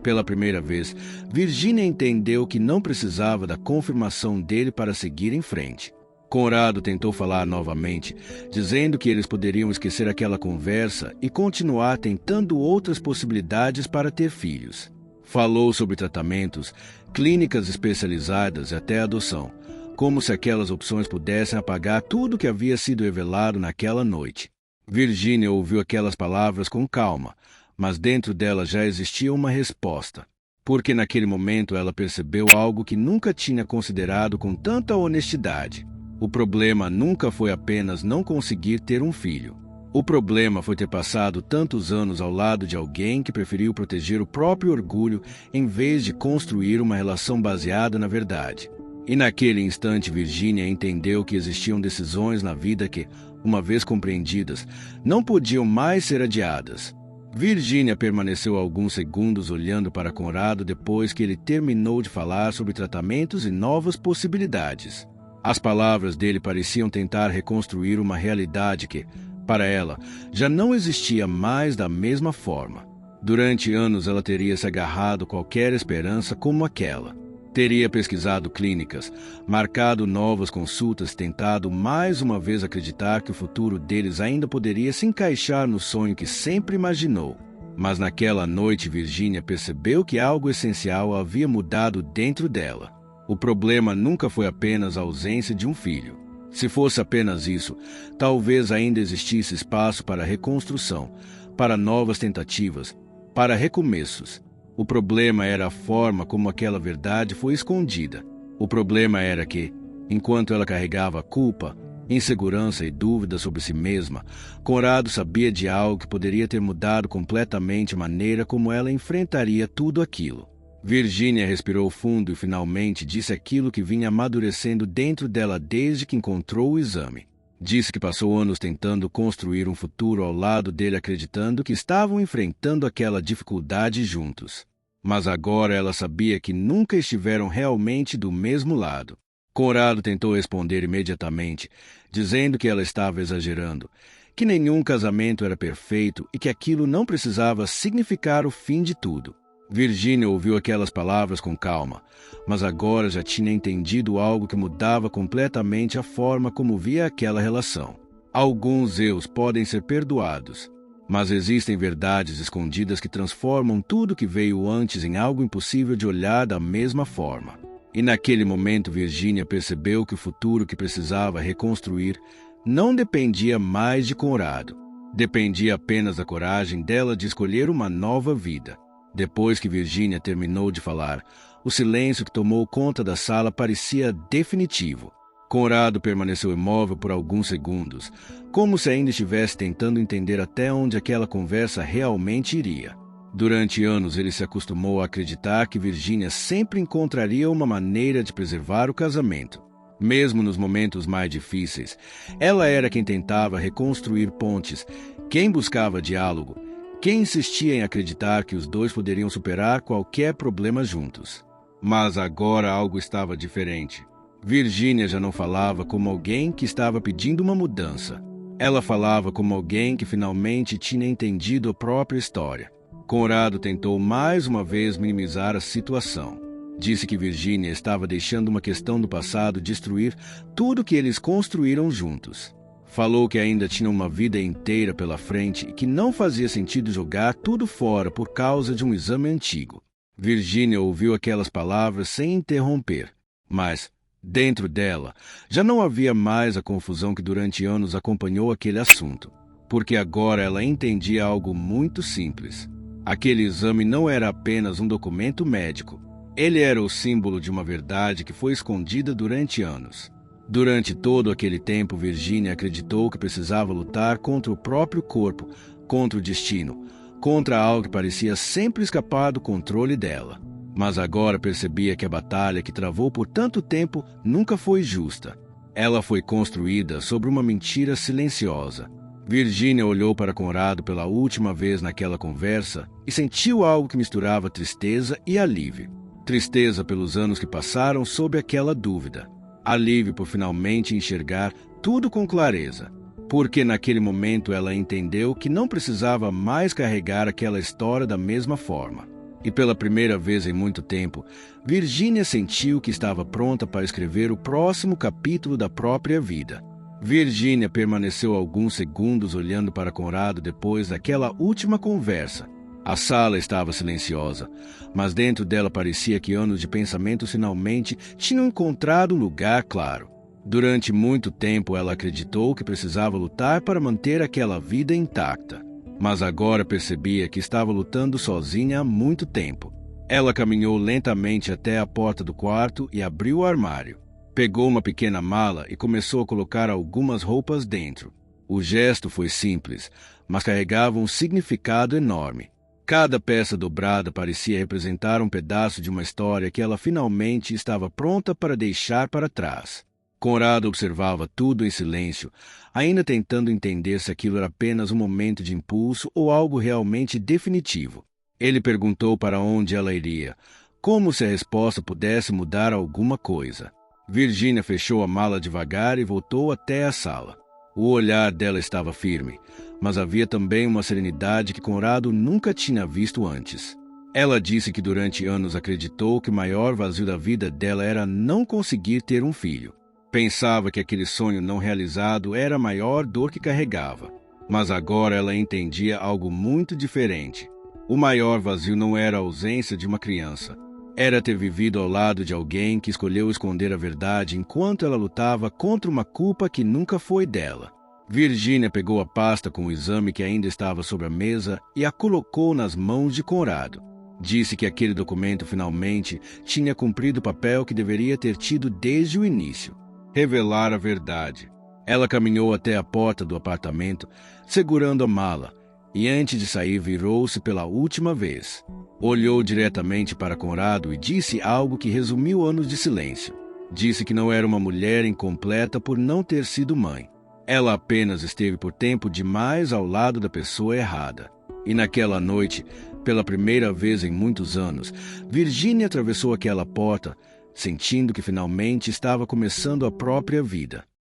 Pela primeira vez, Virginia entendeu que não precisava da confirmação dele para seguir em frente. Conrado tentou falar novamente, dizendo que eles poderiam esquecer aquela conversa e continuar tentando outras possibilidades para ter filhos. Falou sobre tratamentos, clínicas especializadas e até adoção, como se aquelas opções pudessem apagar tudo que havia sido revelado naquela noite. Virginia ouviu aquelas palavras com calma, mas dentro dela já existia uma resposta, porque naquele momento ela percebeu algo que nunca tinha considerado com tanta honestidade. O problema nunca foi apenas não conseguir ter um filho. O problema foi ter passado tantos anos ao lado de alguém que preferiu proteger o próprio orgulho em vez de construir uma relação baseada na verdade. E naquele instante Virginia entendeu que existiam decisões na vida que, uma vez compreendidas, não podiam mais ser adiadas. Virginia permaneceu alguns segundos olhando para Conrado depois que ele terminou de falar sobre tratamentos e novas possibilidades. As palavras dele pareciam tentar reconstruir uma realidade que, para ela, já não existia mais da mesma forma. Durante anos ela teria se agarrado a qualquer esperança como aquela. Teria pesquisado clínicas, marcado novas consultas, tentado mais uma vez acreditar que o futuro deles ainda poderia se encaixar no sonho que sempre imaginou. Mas naquela noite Virginia percebeu que algo essencial havia mudado dentro dela. O problema nunca foi apenas a ausência de um filho. Se fosse apenas isso, talvez ainda existisse espaço para reconstrução, para novas tentativas, para recomeços. O problema era a forma como aquela verdade foi escondida. O problema era que, enquanto ela carregava culpa, insegurança e dúvida sobre si mesma, Conrado sabia de algo que poderia ter mudado completamente a maneira como ela enfrentaria tudo aquilo. Virginia respirou fundo e finalmente disse aquilo que vinha amadurecendo dentro dela desde que encontrou o exame. Disse que passou anos tentando construir um futuro ao lado dele, acreditando que estavam enfrentando aquela dificuldade juntos. Mas agora ela sabia que nunca estiveram realmente do mesmo lado. Conrado tentou responder imediatamente, dizendo que ela estava exagerando, que nenhum casamento era perfeito e que aquilo não precisava significar o fim de tudo. Virginia ouviu aquelas palavras com calma, mas agora já tinha entendido algo que mudava completamente a forma como via aquela relação. Alguns erros podem ser perdoados, mas existem verdades escondidas que transformam tudo que veio antes em algo impossível de olhar da mesma forma. E naquele momento Virginia percebeu que o futuro que precisava reconstruir não dependia mais de Conrado. Dependia apenas da coragem dela de escolher uma nova vida. Depois que Virginia terminou de falar, O silêncio que tomou conta da sala parecia definitivo. Conrado permaneceu imóvel por alguns segundos, como se ainda estivesse tentando entender até onde aquela conversa realmente iria. Durante anos ele se acostumou a acreditar que Virginia sempre encontraria uma maneira de preservar o casamento. Mesmo nos momentos mais difíceis, ela era quem tentava reconstruir pontes, quem buscava diálogo, quem insistia em acreditar que os dois poderiam superar qualquer problema juntos. Mas agora algo estava diferente. Virginia já não falava como alguém que estava pedindo uma mudança. Ela falava como alguém que finalmente tinha entendido a própria história. Conrado tentou mais uma vez minimizar a situação. Disse que Virginia estava deixando uma questão do passado destruir tudo que eles construíram juntos. Falou que ainda tinha uma vida inteira pela frente e que não fazia sentido jogar tudo fora por causa de um exame antigo. Virginia ouviu aquelas palavras sem interromper, mas, dentro dela, já não havia mais a confusão que durante anos acompanhou aquele assunto, porque agora ela entendia algo muito simples. Aquele exame não era apenas um documento médico. Ele era o símbolo de uma verdade que foi escondida durante anos. Durante todo aquele tempo, Virginia acreditou que precisava lutar contra o próprio corpo, contra o destino, contra algo que parecia sempre escapar do controle dela. Mas agora percebia que a batalha que travou por tanto tempo nunca foi justa. Ela foi construída sobre uma mentira silenciosa. Virginia olhou para Conrado pela última vez naquela conversa e sentiu algo que misturava tristeza e alívio. Tristeza pelos anos que passaram sob aquela dúvida. Alívio por finalmente enxergar tudo com clareza. Porque naquele momento ela entendeu que não precisava mais carregar aquela história da mesma forma. E pela primeira vez em muito tempo, Virginia sentiu que estava pronta para escrever o próximo capítulo da própria vida. Virginia permaneceu alguns segundos olhando para Conrado depois daquela última conversa. A sala estava silenciosa, mas dentro dela parecia que anos de pensamento finalmente tinham encontrado um lugar claro. Durante muito tempo ela acreditou que precisava lutar para manter aquela vida intacta, mas agora percebia que estava lutando sozinha há muito tempo. Ela caminhou lentamente até a porta do quarto e abriu o armário. Pegou uma pequena mala e começou a colocar algumas roupas dentro. O gesto foi simples, mas carregava um significado enorme. Cada peça dobrada parecia representar um pedaço de uma história que ela finalmente estava pronta para deixar para trás. Conrado observava tudo em silêncio, ainda tentando entender se aquilo era apenas um momento de impulso ou algo realmente definitivo. Ele perguntou para onde ela iria, como se a resposta pudesse mudar alguma coisa. Virginia fechou a mala devagar e voltou até a sala. O olhar dela estava firme, mas havia também uma serenidade que Conrado nunca tinha visto antes. Ela disse que durante anos acreditou que o maior vazio da vida dela era não conseguir ter um filho. Pensava que aquele sonho não realizado era a maior dor que carregava. Mas agora ela entendia algo muito diferente. O maior vazio não era a ausência de uma criança. Era ter vivido ao lado de alguém que escolheu esconder a verdade enquanto ela lutava contra uma culpa que nunca foi dela. Virginia pegou a pasta com o exame que ainda estava sobre a mesa e a colocou nas mãos de Conrado. Disse que aquele documento finalmente tinha cumprido o papel que deveria ter tido desde o início. Revelar a verdade. Ela caminhou até a porta do apartamento, segurando a mala, e antes de sair virou-se pela última vez. Olhou diretamente para Conrado e disse algo que resumiu anos de silêncio. Disse que não era uma mulher incompleta por não ter sido mãe. Ela apenas esteve por tempo demais ao lado da pessoa errada. E naquela noite, pela primeira vez em muitos anos, Virginia atravessou aquela porta, sentindo que finalmente estava começando a própria vida.